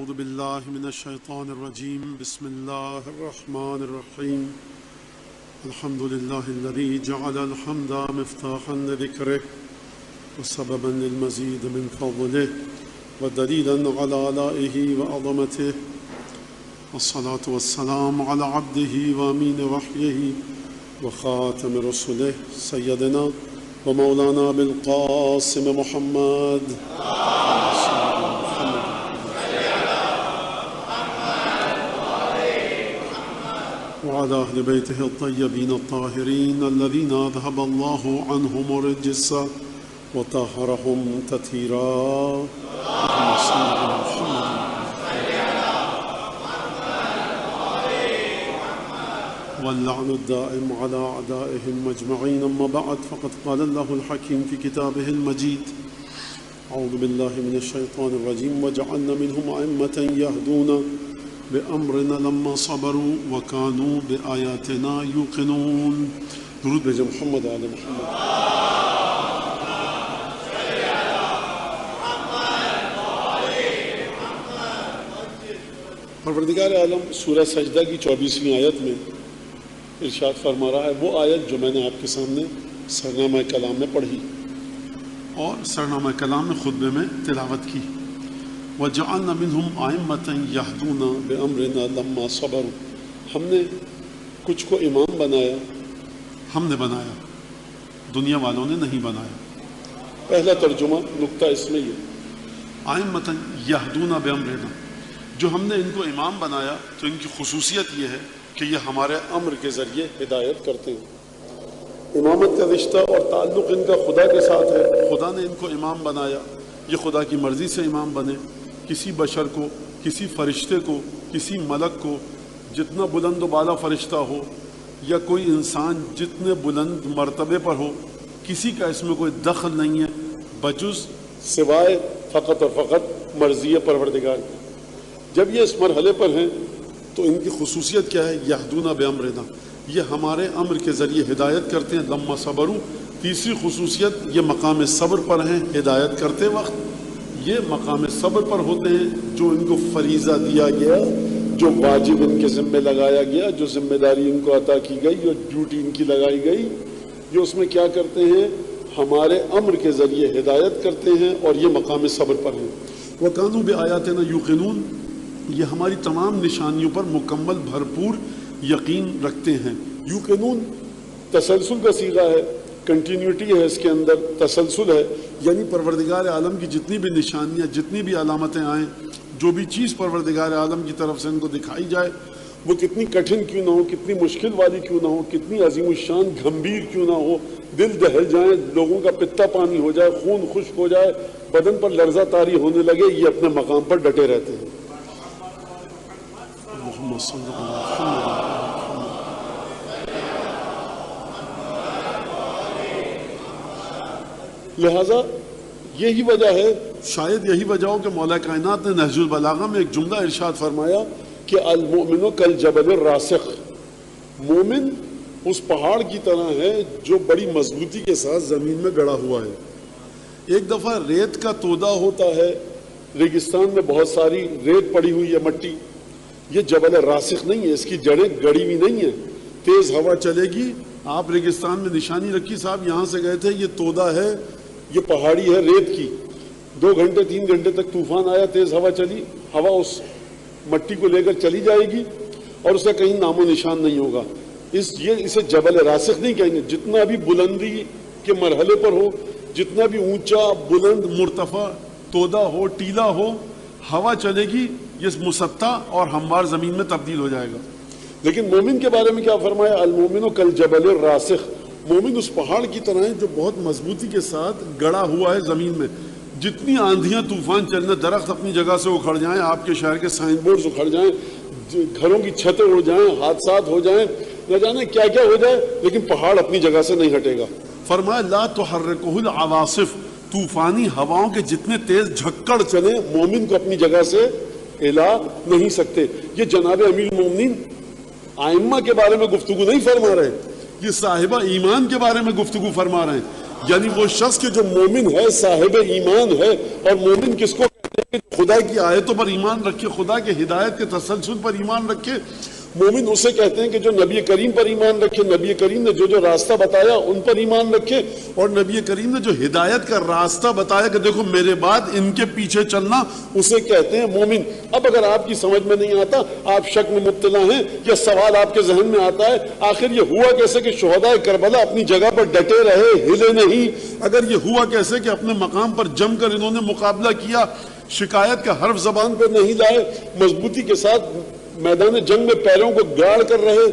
أعوذ بالله من الشيطان الرجيم بسم الله الرحمن الرحيم الحمد لله الذي جعل الحمد مفتاحا لذكره وسببا للمزيد من فضله ودليلا على آلائه وعظمته والصلاة والسلام على عبده وأمين وحيه وخاتم رسله سيدنا ومولانا بالقاسم محمد وعلى أهل بيته الطيبين الطاهرين الذين أذهب الله عنهم الرجس وطهرهم تطهيرا. اللهم صل على محمد. واللعن الدائم على أعدائهم أجمعين. أما بعد فقد قال الله الحكيم في كتابه المجيد أعوذ بالله من الشيطان الرجيم وجعلنا منهم أئمة يهدون بأمرنا لما صبروا وكانوا بآياتنا يوقنون. درود بھیجے محمد علی محمد. پروردگار عالم سورہ سجدہ کی 24ویں آیت میں ارشاد فرما رہا ہے، وہ آیت جو میں نے آپ کے سامنے سرنامہ کلام میں پڑھی اور سرنامہ کلام میں خطبے میں تلاوت کی. وَجَعَلْنَا مِنْهُمْ أَئِمَّةً يَهْدُونَ بِأَمْرِنَا لَمَّا صَبَرُوا. ہم نے کچھ کو امام بنایا، ہم نے بنایا، دنیا والوں نے نہیں بنایا. پہلا ترجمہ نقطہ اس میں یہ أَئِمَّةً يَهْدُونَ بِأَمْرِنَا، جو ہم نے ان کو امام بنایا تو ان کی خصوصیت یہ ہے کہ یہ ہمارے امر کے ذریعے ہدایت کرتے ہیں. امامت کا رشتہ اور تعلق ان کا خدا کے ساتھ ہے. خدا نے ان کو امام بنایا، یہ خدا کی مرضی سے امام بنے. کسی بشر کو، کسی فرشتے کو، کسی ملک کو، جتنا بلند و بالا فرشتہ ہو یا کوئی انسان جتنے بلند مرتبے پر ہو، کسی کا اس میں کوئی دخل نہیں ہے بجز سوائے فقط اور فقط مرضی پروردگار کی. جب یہ اس مرحلے پر ہیں تو ان کی خصوصیت کیا ہے؟ یہدون بامرنا، یہ ہمارے امر کے ذریعے ہدایت کرتے ہیں. لما صبروا، تیسری خصوصیت یہ مقام صبر پر ہیں. ہدایت کرتے وقت یہ مقام صبر پر ہوتے ہیں. جو ان کو فریضہ دیا گیا، جو واجب ان کے ذمہ لگایا گیا، جو ذمہ داری ان کو عطا کی گئی، جو ڈیوٹی ان کی لگائی گئی، یہ اس میں کیا کرتے ہیں؟ ہمارے امر کے ذریعے ہدایت کرتے ہیں اور یہ مقام صبر پر ہیں. وَكَانُوا بِآيَاتِنَا يُوقِنُونَ، یہ ہماری تمام نشانیوں پر مکمل بھرپور یقین رکھتے ہیں. یوقنون تسلسل کا صیغہ ہے، کنٹینیوٹی ہے، اس کے اندر تسلسل ہے. یعنی پروردگار عالم کی جتنی بھی نشانیاں، جتنی بھی علامتیں آئیں، جو بھی چیز پروردگار عالم کی طرف سے ان کو دکھائی جائے، وہ کتنی کٹھن کیوں نہ ہو، کتنی مشکل والی کیوں نہ ہو، کتنی عظیم الشان گھمبیر کیوں نہ ہو، دل دہل جائیں، لوگوں کا پتا پانی ہو جائے، خون خشک ہو جائے، بدن پر لرزہ طاری ہونے لگے، یہ اپنے مقام پر ڈٹے رہتے ہیں. اللهم صل على محمد. لہذا یہی وجہ ہے، شاید یہی وجہ ہو کہ مولا کائنات نے نہج البلاغہ میں ایک جملہ ارشاد فرمایا کہ المؤمن کالجبل الراسخ، مومن اس پہاڑ کی طرح ہے جو بڑی مضبوطی کے ساتھ زمین میں گڑا ہوا ہے. ایک دفعہ ریت کا تودا ہوتا ہے، ریگستان میں بہت ساری ریت پڑی ہوئی ہے، مٹی. یہ جبل راسخ نہیں ہے، اس کی جڑیں گڑی ہوئی نہیں ہیں. تیز ہوا چلے گی، آپ ریگستان میں نشانی رکھی، صاحب یہاں سے گئے تھے، یہ تودا ہے، یہ پہاڑی ہے ریت کی. 2 گھنٹے 3 گھنٹے تک طوفان آیا، تیز ہوا چلی، ہوا اس مٹی کو لے کر چلی جائے گی اور اسے کہیں نام و نشان نہیں ہوگا. اسے جبل راسخ نہیں کہیں گے. جتنا بھی بلندی کے مرحلے پر ہو، جتنا بھی اونچا بلند مرتفع تودا ہو، ٹیلا ہو، ہوا چلے گی، یہ مسطح اور ہموار زمین میں تبدیل ہو جائے گا. لیکن مومن کے بارے میں کیا فرمایا؟ المومن کالجبل الراسخ، مومن اس پہاڑ کی طرح ہے جو بہت مضبوطی کے ساتھ گڑا ہوا ہے زمین میں. جتنی آندھیاں طوفان چلنے، درخت اپنی جگہ سے اکھڑ جائیں، آپ کے شہر کے سائن بورڈز اکھڑ جائیں، گھروں کی چھتیں اڑ جائیں، حادثات ہو جائیں، نہ جانے کیا کیا ہو جائے، لیکن پہاڑ اپنی جگہ سے نہیں ہٹے گا. فرمایا لا تحرکہ العواصف، طوفانی ہواؤں کے جتنے تیز جھکڑ چلیں، مومن کو اپنی جگہ سے ہلا نہیں سکتے. یہ جناب امیر المومنین ائمہ کے بارے میں گفتگو نہیں فرما رہے، یہ صاحبہ ایمان کے بارے میں گفتگو فرما رہے ہیں. یعنی وہ شخص کے جو مومن ہے، صاحب ایمان ہے. اور مومن کس کو کہتے ہیں؟ خدا کی آیتوں پر ایمان رکھے، خدا کے ہدایت کے تسلسل پر ایمان رکھے، مومن اسے کہتے ہیں کہ جو نبی کریم پر ایمان رکھے، نبی کریم نے جو راستہ بتایا ان پر ایمان رکھے، اور نبی کریم نے جو ہدایت کا راستہ بتایا کہ دیکھو میرے بعد ان کے پیچھے چلنا، اسے کہتے ہیں مومن۔ اب اگر آپ کی سمجھ میں نہیں آتا، آپ شک میں مبتلا ہیں، یا سوال آپ کے ذہن میں آتا ہے آخر یہ ہوا کیسے کہ شہداء کربلا اپنی جگہ پر ڈٹے رہے، ہلے نہیں؟ اگر یہ ہوا کیسے کہ اپنے مقام پر جم کر انہوں نے مقابلہ کیا، شکایت کا حرف زبان پہ نہیں لائے، مضبوطی کے ساتھ میدان جنگ میں پیروں کو گاڑ کر رہے،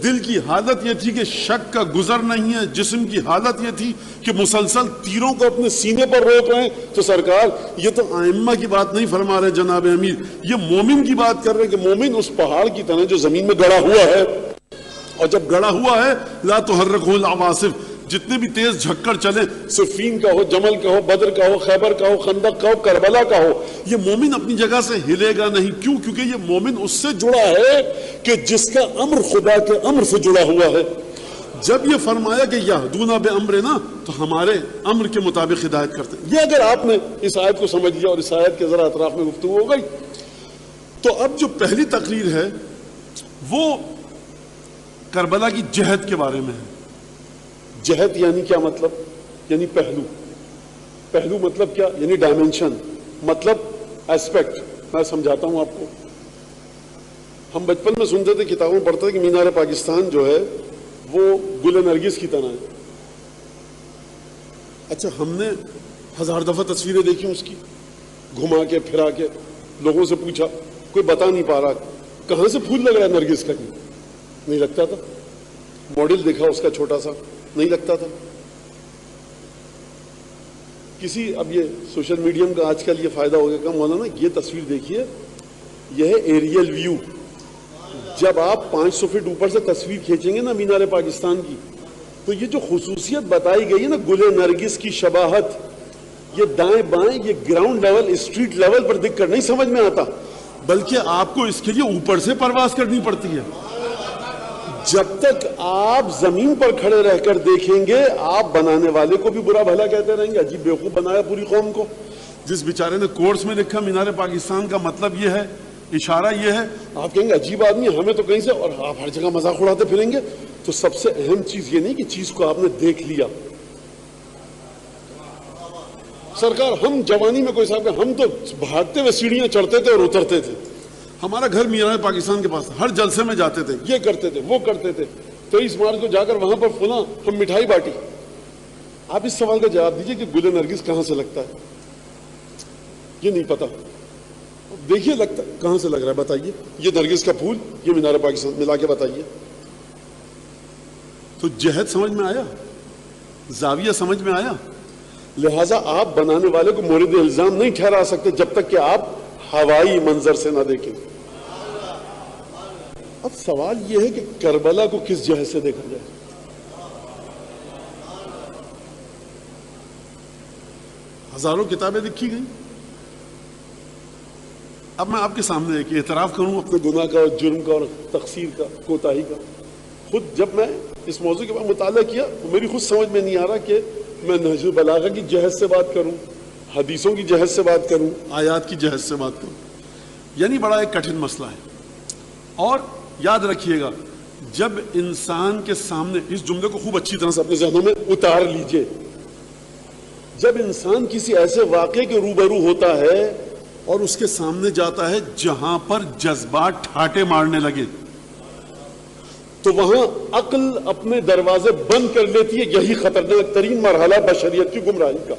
دل کی حالت یہ تھی کہ شک کا گزر نہیں ہے، جسم کی حالت یہ تھی کہ مسلسل تیروں کو اپنے سینے پر روک رہے ہیں، تو سرکار یہ تو ائمہ کی بات نہیں فرما رہے جناب امیر، یہ مومن کی بات کر رہے کہ مومن اس پہاڑ کی طرح جو زمین میں گڑا ہوا ہے، اور جب گڑا ہوا ہے لا تحرکہ العواصف، جتنے بھی تیز جھکڑ چلے، صفین کا ہو، جمل کا ہو، بدر کا ہو، خیبر کا ہو، خندق کا ہو، کربلا کا ہو، یہ مومن اپنی جگہ سے ہلے گا نہیں۔ کیوں؟ کیونکہ یہ مومن اس سے جڑا ہے کہ جس کا امر خدا کے امر سے جڑا ہوا ہے۔ جب یہ فرمایا کہ یہدون بامرنا، تو ہمارے امر کے مطابق ہدایت کرتے ہیں۔ یہ اگر آپ نے اس آیت کو سمجھ لیا اور اس آیت کے ذرا اطراف میں گفتگو ہو گئی، تو اب جو پہلی تقریر ہے وہ کربلا کی جہد کے بارے میں ہے۔ جہد یعنی کیا مطلب؟ یعنی پہلو۔ پہلو مطلب کیا؟ یعنی ڈائمنشن، مطلب ایسپیکٹ۔ میں سمجھاتا ہوں آپ کو۔ ہم بچپن میں سنتے تھے، کتابوں میں پڑھتے تھے کہ مینار پاکستان جو ہے وہ گل نرگس کی طرح ہے۔ اچھا، ہم نے 1000 دفعہ تصویریں دیکھی اس کی، گھما کے پھرا کے، لوگوں سے پوچھا، کوئی بتا نہیں پا رہا کہاں سے پھول لگ رہا ہے نرگس کا، نہیں لگتا تھا۔ ماڈل دیکھا اس کا چھوٹا سا، نہیں لگتا تھا۔ کسی اب یہ سوشل میڈیم کا آج کل یہ فائدہ ہو گیا کہ مولانا یہ تصویر دیکھیے، یہ ہے ایریل ویو۔ جب آپ 500 فٹ اوپر سے تصویر کھینچیں گے نا مینار پاکستان کی، تو یہ جو خصوصیت بتائی گئی ہے نا گل نرگس کی شباہت، یہ دائیں بائیں، یہ گراؤنڈ لیول، اسٹریٹ لیول پر دیکھ کر نہیں سمجھ میں آتا، بلکہ آپ کو اس کے لیے اوپر سے پرواز کرنی پڑتی ہے۔ جب تک آپ زمین پر کھڑے رہ کر دیکھیں گے، آپ بنانے والے کو بھی برا بھلا کہتے رہیں گے، عجیب بیوقوف بنایا پوری قوم کو۔ جس بیچارے نے کورس میں لکھا مینار پاکستان کا مطلب یہ ہے، اشارہ یہ ہے، آپ کہیں گے عجیب آدمی، ہمیں تو کہیں سے، اور آپ ہر جگہ مذاق اڑاتے پھریں گے۔ تو سب سے اہم چیز یہ نہیں کہ چیز کو آپ نے دیکھ لیا۔ سرکار ہم جوانی میں کوئی صاحب، ہم تو بھاگتے ہوئے سیڑھیاں چڑھتے تھے اور اترتے تھے۔ ہمارا گھر مینار پاکستان کے پاس، ہر جلسے میں جاتے تھے، یہ کرتے تھے، وہ کرتے تھے۔ 23 مارچ کو جا کر وہاں پر فلاں ہم مٹھائی بانٹی۔ آپ اس سوال کا جواب دیجئے کہ گل نرگس کہاں سے لگتا ہے؟ یہ نہیں پتا۔ دیکھیے لگتا کہاں سے لگ رہا ہے، بتائیے۔ یہ نرگس کا پھول، یہ مینار پاکستان، ملا کے بتائیے۔ تو جہد سمجھ میں آیا، زاویہ سمجھ میں آیا۔ لہٰذا آپ بنانے والے کو مورد الزام نہیں ٹھہرا سکتے جب تک کہ آپ ہوائی منظر سے نہ دیکھیں۔ اب سوال یہ ہے کہ کربلا کو کس جہت سے دیکھا جائے؟ ہزاروں کتابیں لکھی گئیں۔ اب میں آپ کے سامنے ایک اعتراف کروں اپنے گناہ کا اور جرم کا اور تقصیر کا، کوتاہی کا۔ خود جب میں اس موضوع کے بعد مطالعہ کیا تو میری خود سمجھ میں نہیں آ رہا کہ میں نہج البلاغہ کی جہت سے بات کروں، حدیثوں کی جہت سے بات کروں، آیات کی جہت سے بات کروں۔ یعنی بڑا ایک کٹھن مسئلہ ہے۔ اور یاد رکھیے گا، جب انسان کے سامنے، اس جملے کو خوب اچھی طرح سے اپنے ذہنوں میں اتار لیجئے، جب انسان کسی ایسے واقعے کے روبرو ہوتا ہے اور اس کے سامنے جاتا ہے جہاں پر جذبات ٹھاٹے مارنے لگے، تو وہاں عقل اپنے دروازے بند کر لیتی ہے۔ یہی خطرناک ترین مرحلہ بشریت کی گمراہی کا۔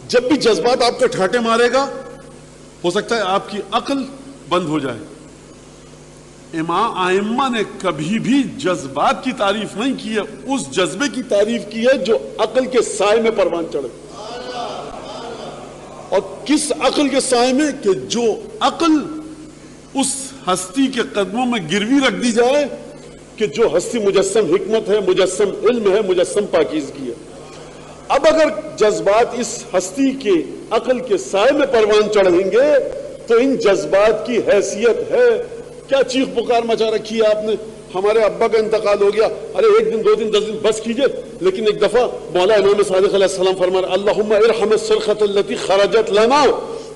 جب بھی جذبات آپ کو ٹھاٹے مارے گا، ہو سکتا ہے آپ کی عقل بند ہو جائے۔ امام ائمہ نے کبھی بھی جذبات کی تعریف نہیں کی ہے، اس جذبے کی تعریف کی ہے جو عقل کے سائے میں پروان چڑھے۔ اور کس عقل کے سائے میں؟ کہ جو عقل اس ہستی کے قدموں میں گروی رکھ دی جائے کہ جو ہستی مجسم حکمت ہے، مجسم علم ہے، مجسم پاکیزگی ہے۔ اب اگر جذبات اس ہستی کے عقل کے سائے میں پروان چڑھیں گے تو ان جذبات کی حیثیت ہے کیا؟ چیخ پکار مچا رکھی ہے آپ نے ہمارے ابا کا انتقال ہو گیا، ارے 1 دن 2 دن 10 دن بس کیجئے، لیکن ایک دفعہ مولا امام صادق علیہ السلام فرما رہے اللہم ارحم الصرخۃ التي خرجت لنا،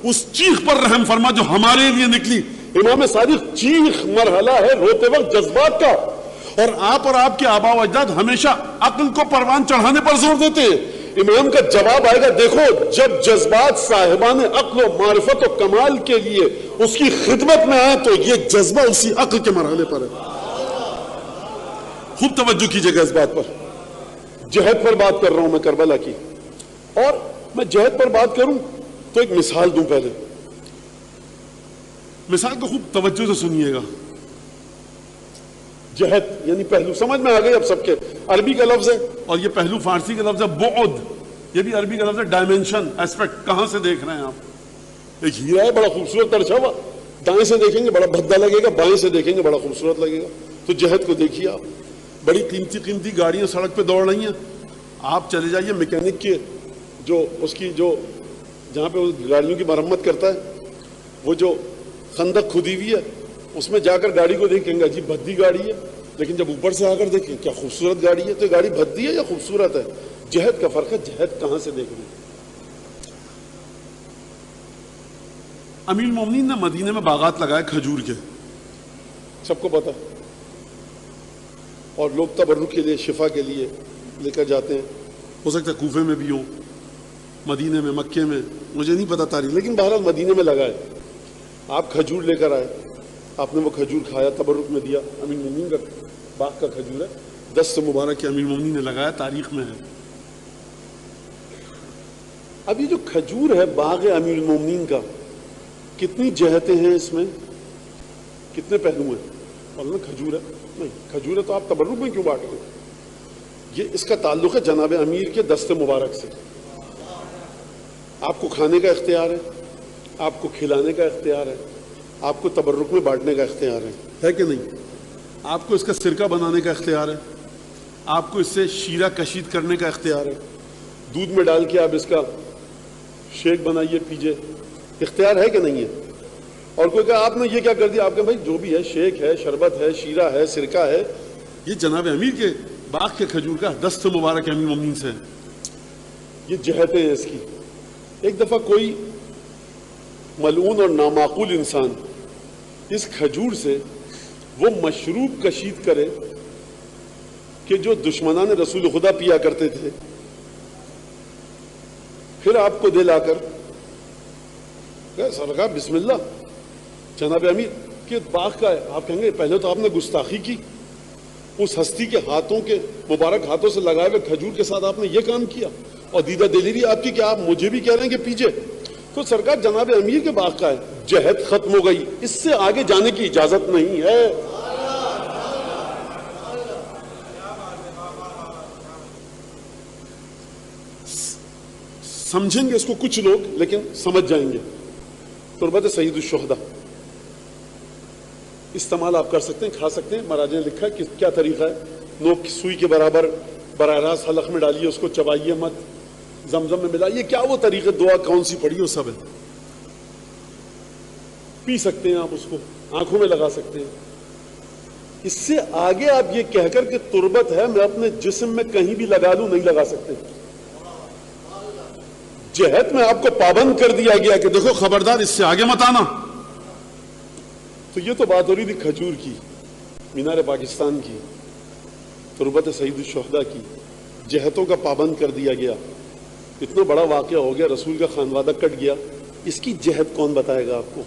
اس چیخ پر رحم فرما جو ہمارے لیے نکلی۔ امام صادق چیخ مرحلہ ہے روتے وقت جذبات کا، اور آپ کے آبا و اجداد ہمیشہ عقل کو پروان چڑھانے پر زور دیتے ہیں۔ امام کا جواب آئے گا، دیکھو جب جذبات صاحبان عقل و معرفت و کمال کے لیے اس کی خدمت میں آئے تو یہ جذبہ اسی عقل کے مرحلے پر ہے۔ خوب توجہ کیجئے گا اس بات پر۔ جہاد پر بات کر رہا ہوں میں کربلا کی، اور میں جہاد پر بات کروں تو ایک مثال دوں پہلے۔ مثال کو خوب توجہ سے سنیے گا۔ جہد یعنی پہلو سمجھ میں آ گئی اب سب کے، عربی کا لفظ ہے اور یہ پہلو فارسی کا لفظ ہے بعد، یہ بھی عربی کا لفظ ہے ڈائمینشن، ایسپیکٹ، کہاں سے دیکھ رہے ہیں آپ۔ ایک ہیرا ہے بڑا خوبصورت ترچھا ہوا، دائیں سے دیکھیں گے بڑا بھدا لگے گا، بائیں سے دیکھیں گے بڑا خوبصورت لگے گا۔ تو جہد کو دیکھیے آپ، بڑی قیمتی گاڑیاں سڑک پہ دوڑ رہی ہیں، آپ چلے جائیے میکینک کے جو اس کی جو جہاں پہ گاڑیوں کی مرمت کرتا ہے، وہ جو خندق کھودی ہوئی ہے اس میں جا کر گاڑی کو دیکھیں گے جی بھدی گاڑی ہے، لیکن جب اوپر سے آ کر دیکھیں کیا خوبصورت گاڑی ہے، تو گاڑی بھدی ہے یا خوبصورت ہے؟ جہد کا فرق ہے، جہد کہاں سے دیکھ رہے ہیں۔ امیر المومنین نے مدینے میں باغات لگائے کھجور کے، سب کو پتا، اور لوگ تبرک کے لیے شفا کے لیے لے کر جاتے ہیں، ہو سکتا ہے کوفے میں بھی ہوں، مدینے میں، مکے میں، مجھے نہیں پتا تاریخ، لیکن بہرحال مدینے میں لگائے۔ آپ کھجور لے کر آئے، آپ نے وہ کھجور کھایا، تبرک میں دیا، امیر المومنین کا باغ کا کھجور ہے، دست مبارک کے امیر المومنین نے لگایا، تاریخ میں ہے۔ اب یہ جو کھجور ہے باغ امیر المومنین کا، کتنی جہتیں ہیں اس میں، کتنے پہلو ہیں؟ اور کھجور ہے نہیں، کھجور ہے تو آپ تبرک میں کیوں بانٹ رہے ہیں؟ یہ اس کا تعلق ہے جناب امیر کے دست مبارک سے۔ آپ کو کھانے کا اختیار ہے، آپ کو کھلانے کا اختیار ہے، آپ کو تبرک میں بانٹنے کا اختیار ہے کہ نہیں؟ آپ کو اس کا سرکہ بنانے کا اختیار ہے، آپ کو اس سے شیرہ کشید کرنے کا اختیار ہے، دودھ میں ڈال کے آپ اس کا شیک بنائیے پیجئے، اختیار ہے کہ نہیں ہے؟ اور کوئی کہا آپ نے یہ کیا کر دیا، آپ کہیں بھائی جو بھی ہے، شیک ہے، شربت ہے، شیرہ ہے، سرکہ ہے، یہ جناب امیر کے باغ کے کھجور کا دست مبارک امیر مومنین سے ہے۔ یہ جہتیں ہیں اس کی۔ ایک دفعہ کوئی ملعون اور نامعقول انسان اس کھجور سے وہ مشروب کشید کرے کہ جو دشمنان رسول خدا پیا کرتے تھے، پھر آپ کو دے لا کر سرکار بسم اللہ جناب امیر کے باغ کا ہے، آپ کہیں گے پہلے تو آپ نے گستاخی کی، اس ہستی کے ہاتھوں کے مبارک ہاتھوں سے لگائے ہوئے کھجور کے ساتھ آپ نے یہ کام کیا، اور دیدہ دلیری آپ کی کہ آپ مجھے بھی کہہ رہے ہیں کہ پیجئے۔ تو سرکار جناب امیر کے باغ کا ہے، جہد ختم ہو گئی، اس سے آگے جانے کی اجازت نہیں ہے۔ سمجھیں گے اس کو کچھ لوگ، لیکن سمجھ جائیں گے۔ تربت سید الشہداء استعمال آپ کر سکتے ہیں، کھا سکتے ہیں، مراجع نے لکھا کہ کیا طریقہ ہے، نوک کی سوئی کے برابر براہ راست حلق میں ڈالیے، اس کو چبائیے مت، زمزم میں ملائیے، کیا وہ طریقے، دعا کون سی پڑھی، وہ سب ہے، پی سکتے ہیں آپ اس کو، آنکھوں میں لگا سکتے ہیں۔ اس سے آگے آپ یہ کہہ کر کہ تربت ہے میں اپنے جسم میں کہیں بھی لگا لوں، نہیں لگا سکتے۔ جہد میں آپ کو پابند کر دیا گیا کہ دیکھو خبردار اس سے آگے مت آنا۔ تو یہ تو بات ہو رہی تھی کھجور کی، مینار پاکستان کی، تربت سید الشہداء کی، جہتوں کا پابند کر دیا گیا، اتنا بڑا واقعہ ہو گیا، رسول کا خانوادہ کٹ گیا، اس کی جہد کون بتائے گا آپ کو؟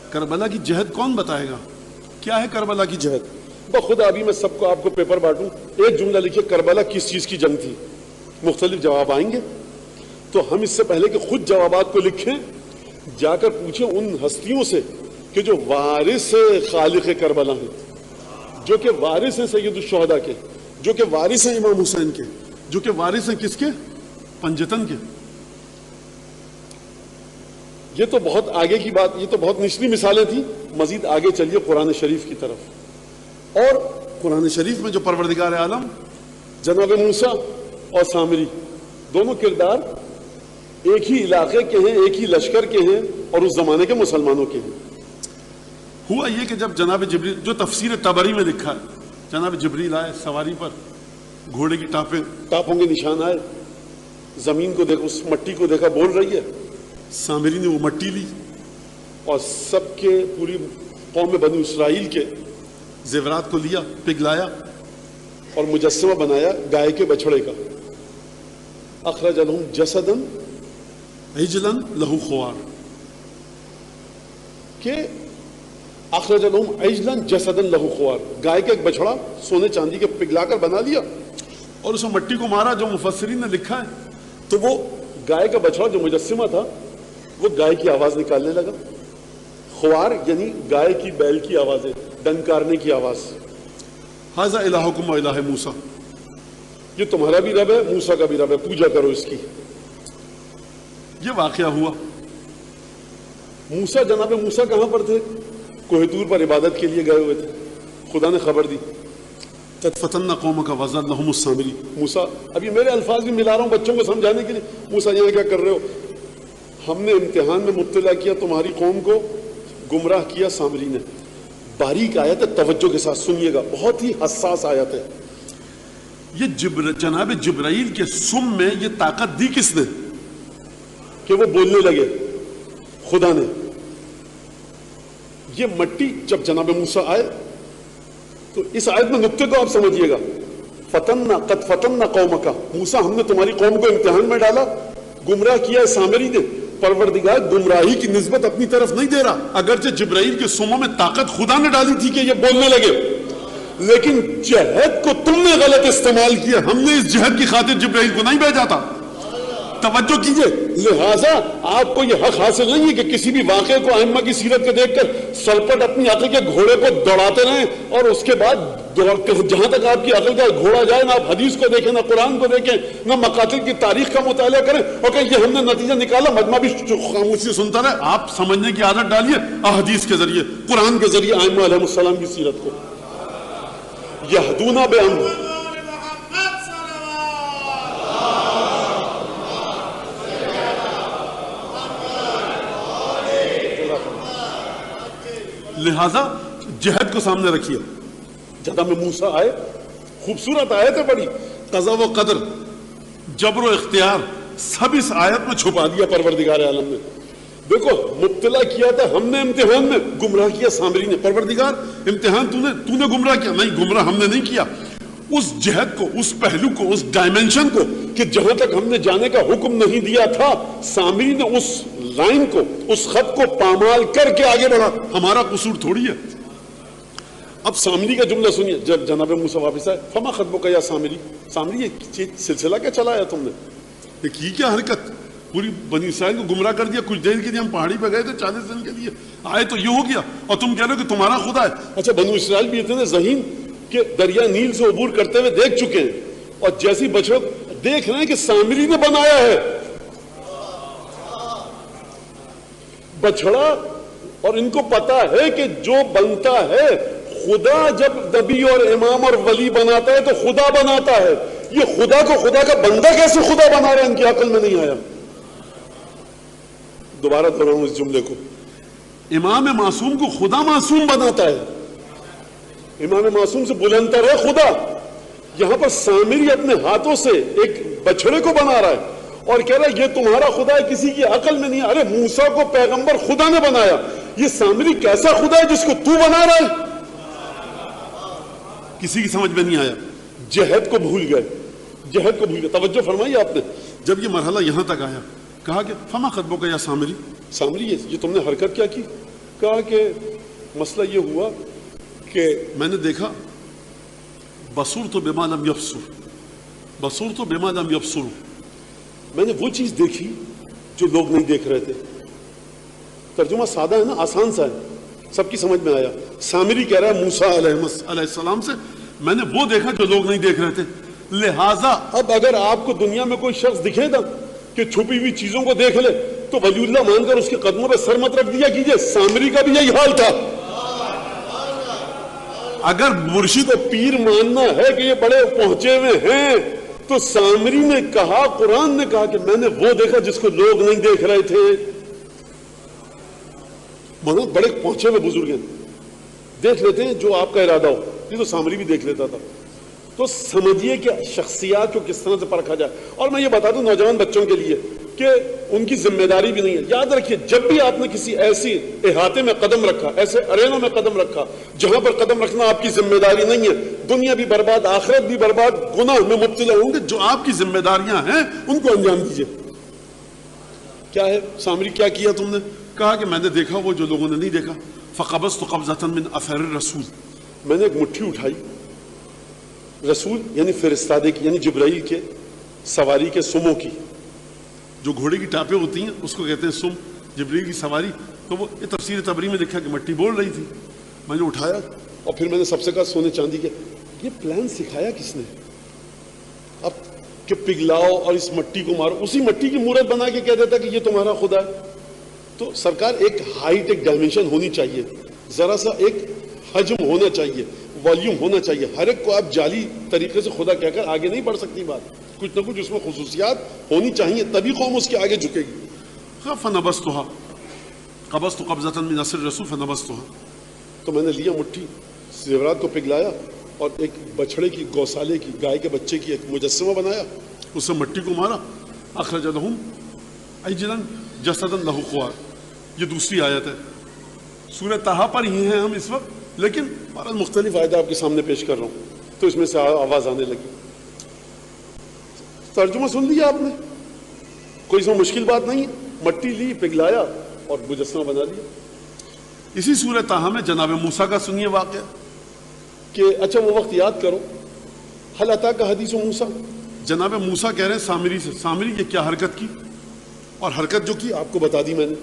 کربلا کی جہد کون بتائے گا؟ کیا ہے کربلا کی جہد؟ بخدا ابھی میں سب کو آپ کو پیپر بانٹوں، ایک جملہ لکھیے کربلا کس چیز کی جنگ تھی، مختلف جواب آئیں گے۔ تو ہم اس سے پہلے کہ خود جوابات کو لکھیں، جا کر پوچھیں ان ہستیوں سے کہ جو وارث خالق کربلا ہیں، جو کہ وارث ہیں سید الشہداء کے، جو کہ وارث ہیں امام حسین کے، جو کہ وارث ہیں کس کے؟ پنجتن کے۔ یہ تو بہت آگے کی بات، یہ تو بہت نچلی مثالیں تھیں، مزید آگے چلیے قرآن شریف کی طرف۔ اور قرآن شریف میں جو پروردگار عالم جناب موسیٰ اور سامری دونوں کردار ایک ہی علاقے کے ہیں، ایک ہی لشکر کے ہیں، اور اس زمانے کے مسلمانوں کے ہیں۔ ہوا یہ کہ جب جناب جبریل، جو تفسیر طبری میں لکھا ہے، جناب جبریل آئے سواری پر، گھوڑے کی ٹاپوں کے نشان آئے، زمین کو دیکھا، اس مٹی کو دیکھا، بول رہی ہے. سامری نے وہ مٹی لی اور سب کے پوری قوم بنی اسرائیل کے زیورات کو لیا، پگھلایا اور مجسمہ بنایا گائے کے بچھڑے کا. اخرج لہم جسدا عجلا لہ خوار، کہ اخرج لہم عجلا جسدا لہ خوار، گائے کا ایک بچھڑا سونے چاندی کے پگھلا کر بنا لیا اور اس مٹی کو مارا. جو مفسرین نے لکھا ہے تو وہ گائے کا بچھڑا جو مجسمہ تھا وہ گائے کی آواز نکالنے لگا. خوار یعنی گائے کی، بیل کی آوازیں، ڈنکارنے کی آواز. ھذا الہکم و الہ موسیٰ، یہ تمہارا بھی رب ہے، موسیٰ کا بھی رب ہے، پوجا کرو اس کی. یہ واقعہ ہوا. موسیٰ، جناب موسیٰ کہاں پر تھے؟ کوہ طور پر عبادت کے لیے گئے ہوئے تھے. خدا نے خبر دی، قد فتنا قومک وزدناہم السامری. موسیٰ، ابھی میرے الفاظ بھی ملا رہا ہوں بچوں کو سمجھانے کے لیے. موسیٰ یہاں کیا کر رہے ہو؟ ہم نے امتحان میں مبتلا کیا تمہاری قوم کو، گمراہ کیا سامری نے. باریک آیت ہے، توجہ کے ساتھ سنیے گا، بہت ہی حساس آیت ہے. یہ جناب جبرائیل کے سم میں یہ طاقت دی کس نے کہ وہ بولنے لگے؟ خدا نے. یہ مٹی جب جناب موسیٰ آئے تو اس آیت میں نقطے کو آپ سمجھیے گا. فتننا، قد فتننا قومک، موسیٰ ہم نے تمہاری قوم کو امتحان میں ڈالا، گمراہ کیا سامری نے. پروردگار گمراہی کی نسبت اپنی طرف نہیں دے رہا، اگرچہ جبرائیل کے سموں میں طاقت خدا نے ڈالی تھی کہ یہ بولنے لگے، لیکن جہد کو تم نے غلط استعمال کیا. ہم نے اس جہد کی خاطر جبرائیل کو نہیں بھیجا تھا. توجہ کیجئے. لہٰذا آپ کو یہ حق حاصل نہیں ہے کہ کسی بھی واقعے کو ائمہ کی سیرت کو دیکھ کر سلپٹ اپنی عقل کے گھوڑے کو دوڑاتے رہیں اور اس کے بعد جہاں تک آپ کی عقل کا گھوڑا جائے نہ آپ حدیث کو دیکھیں، نہ قرآن کو دیکھیں، نہ مقاتل کی تاریخ کا مطالعہ کریں اور کہیں یہ ہم نے نتیجہ نکالا. مجمع بھی خاموشی سنتا رہے. آپ سمجھنے کی عادت ڈالیے احادیث کے ذریعے، قرآن کے ذریعے، ائمہ علیہ السلام کی سیرت کو. یہدون بامر، لہذا جہد کو سامنے رکھیے. جناب موسیٰ آئے، خوبصورت آیت ہے بڑی. قضا و قدر، جبر و اختیار سب اس آیت میں چھپا دیا پروردگار عالم نے. دیکھو مبتلا کیا تھا ہم نے امتحان میں، گمراہ کیا سامری نے. پروردگار امتحان تو نے گمراہ کیا؟ نہیں، گمراہ ہم نے نہیں کیا. اس جہد کو، اس پہلو کو، اس ڈائمنشن کو کہ جہاں تک ہم نے جانے کا حکم نہیں دیا تھا، سامری نے اس لائن کو، اس خط کو پامال کر کے آگے بڑھا. ہمارا قصور تھوڑی ہے. اب سامری کا جملہ سنیے. جب جناب موسیٰ واپس آئے، فما خطبک یا سامری، سامری یہ سلسلہ کیا چلایا تم نے؟ یہ کیا حرکت؟ پوری بنی اسرائیل کو گمراہ کر دیا. کچھ دیر کے لیے ہم پہاڑی پہ گئے تھے 40 دن کے لیے، آئے تو یہ ہو گیا اور تم کہہ رہے ہو کہ تمہارا خدا ہے. اچھا، بنو اسرائیل بھی اتنے ذہین کہ دریا نیل سے عبور کرتے ہوئے دیکھ چکے ہیں اور جیسی بچڑ دیکھ رہے ہیں کہ سامری نے بنایا ہے بچڑا، اور ان کو پتا ہے کہ جو بنتا ہے خدا جب نبی اور امام اور ولی بناتا ہے تو خدا بناتا ہے. یہ خدا کو خدا کا بندہ کیسے خدا بنا رہے ہیں؟ ان کی عقل میں نہیں آیا. دوبارہ دہراؤں اس جملے کو. امام معصوم کو خدا معصوم بناتا ہے. امام معصوم سے بلندتر ہے خدا. یہاں پر سامری اپنے ہاتھوں سے ایک بچڑے کو بنا رہا ہے اور کہہ رہا ہے یہ تمہارا خدا ہے، کسی کی عقل میں نہیں. ارے موسیٰ کو پیغمبر خدا نے بنایا، یہ سامری کیسا خدا ہے جس کو تو بنا رہا ہے؟ کسی کی سمجھ میں نہیں آیا. جہد کو بھول گئے، جہد کو بھول گئے. توجہ فرمائی آپ نے. جب یہ مرحلہ یہاں تک آیا، کہا کہ فما خطبک یا سامری، سامری یہ تم نے حرکت کیا کی؟ کہا کہ مسئلہ یہ ہوا کہ میں نے دیکھا، بصرت بما لم یبصر، بصرت بما لم یبصر، میں نے وہ چیز دیکھی جو لوگ نہیں دیکھ رہے تھے. ترجمہ سادہ ہے نا، آسان سا ہے، سب کی سمجھ میں آیا. سامری کہہ رہا ہے موسیٰ علیہ السلام سے، میں نے وہ دیکھا جو لوگ نہیں دیکھ رہے تھے. لہٰذا اب اگر آپ کو دنیا میں کوئی شخص دکھے گا کہ چھپی ہوئی چیزوں کو دیکھ لے تو ولی اللہ مان کر اس کے قدموں پہ سر مت رکھ دیا کیجئے. سامری کا بھی یہی حال تھا. اگر مرشد و پیر ماننا ہے کہ یہ بڑے پہنچے ہوئے ہیں تو سامری نے کہا، قرآن نے کہا کہ میں نے وہ دیکھا جس کو لوگ نہیں دیکھ رہے تھے. بڑے پہنچے ہوئے بزرگ ہیں. دیکھ لیتے ہیں جو آپ کا ارادہ ہو. یہ تو سامری بھی دیکھ لیتا تھا. تو سمجھیے کہ شخصیات کو کس طرح سے پرکھا جائے. اور میں یہ بتا دوں نوجوان بچوں کے لیے کہ ان کی ذمہ داری بھی نہیں ہے. یاد رکھیے جب بھی آپ نے کسی ایسی احاطے میں قدم رکھا, ایسے ارینا میں قدم رکھا جہاں پر قدم رکھنا آپ کی ذمہ داری نہیں ہے, دنیا بھی برباد, آخرت بھی برباد, گناہ میں مبتلا ہوں گے. جو آپ کی ذمہ داریاں ہیں ان کو انجام دیجیے. کیا ہے سامری, کیا کیا تم نے؟ کہا کہ میں نے دیکھا وہ جو لوگوں نے نہیں دیکھا. فقبضت قبضۃ من اثر الرسول, میں نے ایک مٹھی اٹھائی رسول یعنی فرستادے کی, یعنی جبرائیل کے سواری کے سموں کی. جو گھوڑے کی ٹاپیں ہوتی ہیں اس کو کہتے ہیں سم. جبرائیل کی سواری, تو وہ یہ تفسیر تبری میں لکھا کہ مٹی بول رہی تھی. میں نے اٹھایا اور پھر میں نے سب سے کہا سونے چاندی کے. یہ پلان سکھایا کس نے؟ اب کہ پگھلاؤ اور اس مٹی کو مارو. اسی مٹی کی مورت بنا کے کہہ دیتا کہ یہ تمہارا خدا ہے. تو سرکار ایک ہائٹ, ایک ڈائمینشن ہونی چاہیے, ذرا سا ایک حجم ہونا چاہیے, والیوم ہونا چاہیے. ہر ایک کو آپ جعلی طریقے سے خدا کہہ کر آگے نہیں بڑھ سکتی بات. کچھ نہ کچھ اس میں خصوصیات ہونی چاہیے, تبھی قوم اس کے آگے جھکے گی. فنبذتها قبضت قبضة من اثر الرسول فنبذتها, تو میں نے لیا مٹھی, زیورات کو پگھلایا اور ایک بچھڑے کی, گوسالے کی, گائے کے بچے کی ایک مجسمہ بنایا, اس سے مٹی کو مارا. اخرج لهم عجلا جسدا له خوار. یہ دوسری آیت ہے, سورہ طٰہٰ پر ہی ہیں ہم اس وقت, لیکن بہرحال مختلف آیات آپ کے سامنے پیش کر رہا ہوں. تو اس میں سے آواز آنے لگی. ترجمہ سن لیا آپ نے, کوئی اس میں مشکل بات نہیں ہے. مٹی لی, پگھلایا اور مجسمہ بنا لیا. اسی سورہ طٰہٰ میں جناب موسیٰ کا سنیے واقعہ کہ اچھا وہ وقت یاد کرو. حل اتاک حدیث موسیٰ, جناب موسیٰ کہہ رہے ہیں سامری سے, سامری یہ کیا حرکت کی, اور حرکت جو کی آپ کو بتا دی میں نے.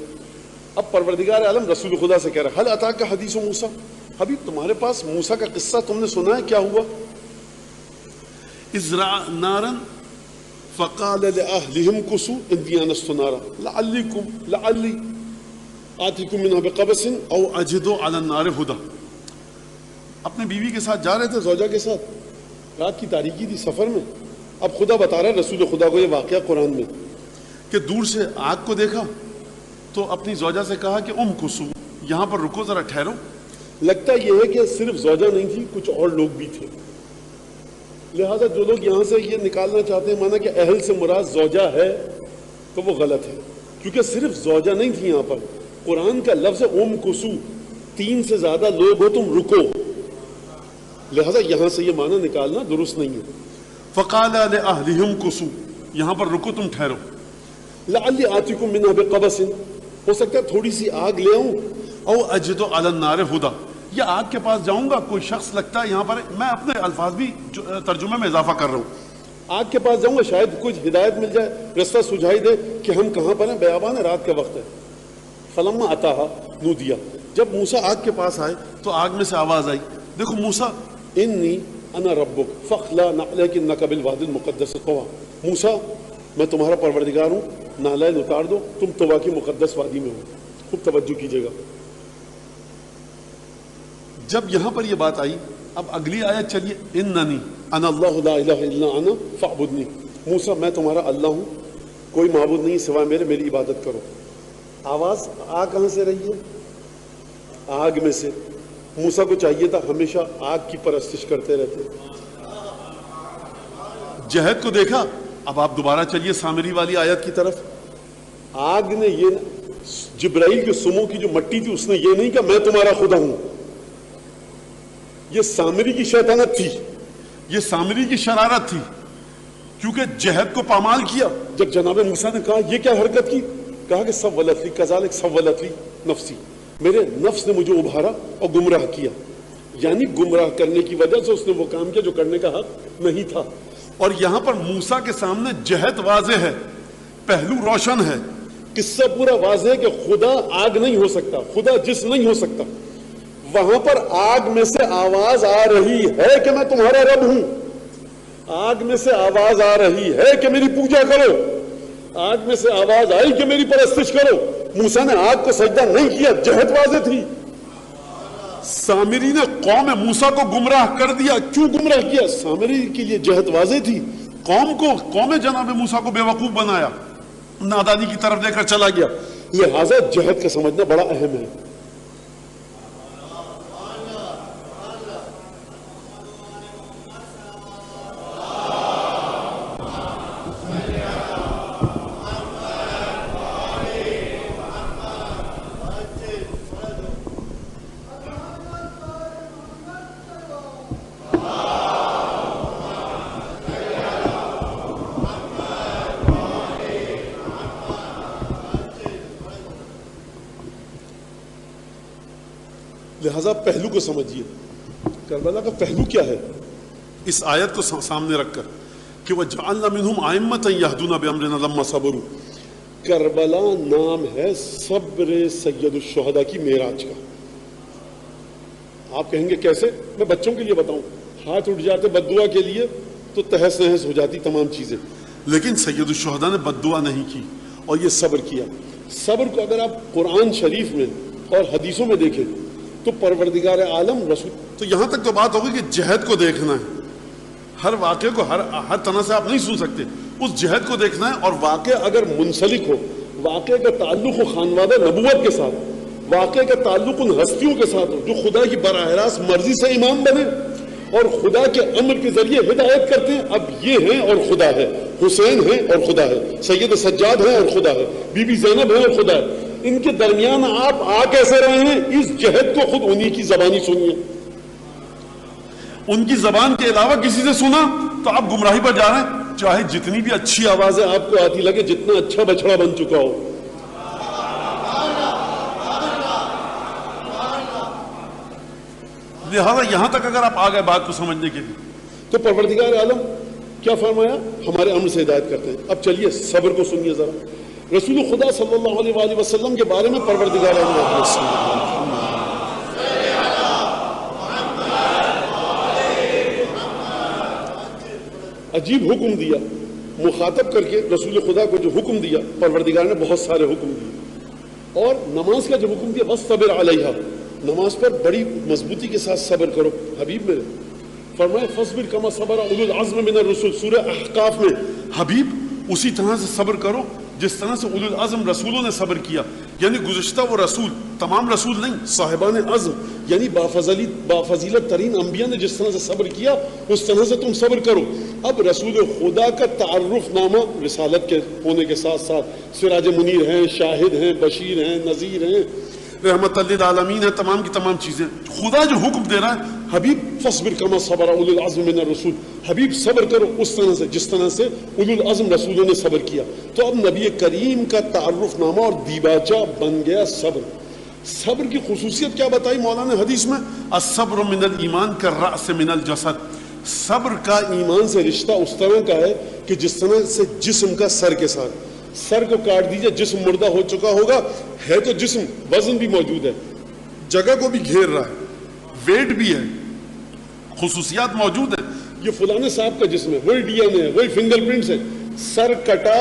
اب پروردگار عالم رسول خدا سے کہہ رہا ہے حل اتاک حدیث موسیٰ, ابھی تمہارے پاس موسیٰ کا قصہ تم نے سنا ہے, کیا ہوا؟ اذ رأى نارا فقال لأهلهم كثوا إني آنست نارا لعلي آتيكم منها بقبس أو أجد على النار هدى. اپنے بیوی کے ساتھ جا رہے تھے, زوجہ کے ساتھ, رات کی تاریکی تھی, سفر میں. اب خدا بتا رہا ہے رسول خدا کو یہ واقعہ قرآن میں کہ دور سے آگ کو دیکھا تو اپنی زوجہ سے کہا کہ کسو, یہاں پر رکو, ذرا ٹھہرو. لگتا یہ ہے کہ صرف زوجہ نہیں تھی, کچھ اور لوگ بھی تھے. لہذا جو لوگ یہاں سے یہ نکالنا چاہتے ہیں مانا کہ اہل سے مراد زوجہ ہے, تو وہ غلط ہے, کیونکہ صرف زوجہ نہیں تھی یہاں پر. قرآن کا لفظ کسو, 3 سے زیادہ لوگ ہو تم رکو, لہذا یہاں سے یہ معنی نکالنا درست نہیں ہے. فقال لأهلهم كثوا, یہاں پر رکو, تم ٹھہرو. لعلی آتیکم منها بقبس, ہو سکتا ہے تھوڑی سی آگ لے آؤں. او اجد علی النار هدى, یا آگ کے پاس جاؤں گا, کوئی شخص لگتا ہے یہاں پر, میں اپنے الفاظ بھی ترجمے میں اضافہ کر رہا ہوں, آگ کے پاس جاؤں گا شاید کچھ ہدایت مل جائے, رستہ سجھائی دے کہ ہم کہاں پر ہیں, بیابان ہے, رات کا وقت ہے. فلما اتاها نودیا, جب موسیٰ آگ کے پاس آئے تو آگ میں سے آواز آئی, دیکھو موسیٰ انی انا ربک فاخلع نعلیک انک بالوادی المقدس طویٰ. موسیٰ میں تمہارا پروردگار ہوں, نالین اتار دو, تم طویٰ کی مقدس وادی میں ہو. خوب توجہ کیجیے گا. جب یہاں پر یہ بات آئی, اب اگلی آیت چلیے, اننی انا اللہ لا الہ الا انا فاعبدنی. موسیٰ میں تمہارا اللہ ہوں, کوئی معبود نہیں سوائے میرے, میری عبادت کرو. آواز آ کہاں سے رہی ہے؟ آگ میں سے. موسیٰ کو چاہیے تھا ہمیشہ آگ کی پرستش کرتے رہتے. جہد کو دیکھا. اب آپ دوبارہ چلیے سامری والی آیت کی طرف. آگ نے یہ جبرائیل کے سموں کی جو مٹی تھی, اس نے یہ نہیں کہا میں تمہارا خدا ہوں. یہ سامری کی شیطانت تھی, یہ سامری کی شرارت تھی, کیونکہ جہد کو پامال کیا. جب جناب موسیٰ نے کہا یہ کیا حرکت کی, کہا کہ سولت لی کذالک سولت لی نفسی, میرے نفس نے مجھے ابھارا اور گمراہ کیا. یعنی گمراہ کرنے کی وجہ سے اس نے وہ کام کیا جو کرنے کا حق نہیں تھا. اور یہاں پر موسیٰ کے سامنے جہد واضح ہے, پہلو روشن ہے, قصہ پورا واضح ہے کہ خدا آگ نہیں ہو سکتا, خدا جسم نہیں ہو سکتا. وہاں پر آگ میں سے آواز آ رہی ہے کہ میں تمہارا رب ہوں, آگ میں سے آواز آ رہی ہے کہ میری پوجا کرو, آگ میں سے آواز آئی کہ میری پرستش کرو. موسیٰ نے آگ کو سجدہ نہیں کیا, جہد واضح تھی. سامری نے قوم موسیٰ کو گمراہ کر دیا. کیوں گمراہ کیا؟ سامری کے لیے جہد واضح تھی, قوم جناب موسیٰ کو بے وقوف بنایا, نادانی کی طرف لے کر چلا گیا. لہذا جہد کا سمجھنا بڑا اہم ہے. لہٰذا پہلو کو سمجھیے، کربلا کا پہلو کیا ہے اس آیت کو سامنے رکھ کر کہ وَجَعَلْنَا مِنْهُمْ أَئِمَّةً يَهْدُونَ بِأَمْرِنَا لَمَّا صَبَرُوا۔ کربلا نام ہے صبر سید الشہداء کی معراج کا۔ آپ کہیں گے کیسے؟ میں بچوں کے لیے بتاؤں، ہاتھ اٹھ جاتے بد دعا کے لیے تو تہس نہس ہو جاتی تمام چیزیں، لیکن سید الشہداء نے بد دعا نہیں کی اور یہ صبر کیا۔ صبر کو اگر آپ قرآن شریف میں اور حدیثوں میں دیکھیں تو پروردگار عالم رسول، تو یہاں تک تو بات ہوگی کہ جہد کو دیکھنا ہے، ہر واقعے کو ہر طرح سے آپ نہیں سن سکتے، اس جہد کو دیکھنا ہے، اور واقعہ اگر منسلک ہو، واقعے کا تعلق ہو خانوادہ نبوت کے ساتھ، واقعے کا تعلق ان ہستیوں کے ساتھ ہو جو خدا کی براہ راست مرضی سے امام بنے اور خدا کے امر کے ذریعے ہدایت کرتے ہیں۔ اب یہ ہیں اور خدا ہے، حسین ہیں اور خدا ہے، سید سجاد ہیں اور خدا ہے، بی بی زینب ہیں اور خدا ہے، ان کے درمیان آپ آ کیسے رہے ہیں؟ اس جہد کو خود انہی کی زبانی سنیے، ان کی زبان کے علاوہ کسی سے سنا تو آپ گمراہی پر جا رہے ہیں، چاہے جتنی بھی اچھی آوازیں آپ کو آتی لگے، جتنا اچھا بچڑا بن چکا ہو۔ لہذا یہاں تک اگر آپ آ گئے بات کو سمجھنے کے لیے تو پروردگار عالم کیا فرمایا؟ ہمارے امر سے ہدایت کرتے ہیں۔ اب چلیے صبر کو سنیے ذرا، رسول خدا صلی اللہ علیہ وآلہ وسلم کے بارے میں پروردگار عالم عجیب حکم دیا، مخاطب کر کے رسول خدا کو جو حکم دیا پروردگار نے بہت سارے حکم دیے، اور نماز کا جو حکم دیا وَاصْطَبِرْ عَلَيْهَا، نماز پر بڑی مضبوطی کے ساتھ صبر کرو۔ حبیب میرے فرمایا فَاصْبِرْ كَمَا صَبَرَ أُولُو الْعَزْمِ مِنَ الرُّسُلِ، سورہ احقاف میں، حبیب اسی طرح سے صبر کرو جس طرح سے اولو العزم رسولوں نے صبر کیا، یعنی گزشتہ وہ رسول، تمام رسول نہیں، صاحبان عزم یعنی بافضیلت ترین انبیاء نے جس طرح سے صبر کیا اس طرح سے تم صبر کرو۔ اب رسول خدا کا تعارف نامہ رسالت کے ہونے کے ساتھ ساتھ سراج منیر ہیں، شاہد ہیں، بشیر ہیں، نذیر ہیں، رحمت للعالمین ہے، تمام کی تمام چیزیں۔ خدا جو حکم دے رہا ہے حبیب فاصبر کما صبر اولو العزم من الرسول، حبیب صبر کرو اس طرح سے جس طرح سے اولو العزم رسولوں نے صبر کیا۔ تو اب نبی کریم کا تعارف نامہ اور دیباچہ بن گیا صبر۔ صبر کی خصوصیت کیا بتائی مولانا نے حدیث میں؟ الصبر من الایمان کالرأس من الجسد، صبر کا ایمان سے رشتہ اس طرح کا ہے کہ جس طرح سے جسم کا سر کے ساتھ، سر کو کاٹ دیجئے جسم مردہ ہو چکا ہوگا، ہے تو جسم، وزن بھی موجود ہے، جگہ کو بھی گھیر رہا ہے، ویٹ بھی ہے، خصوصیات موجود ہیں، یہ فلانے صاحب کا جسم ہے، وہی ڈی این اے ہے، وہی فنگر پرنٹس ہے، سر کٹا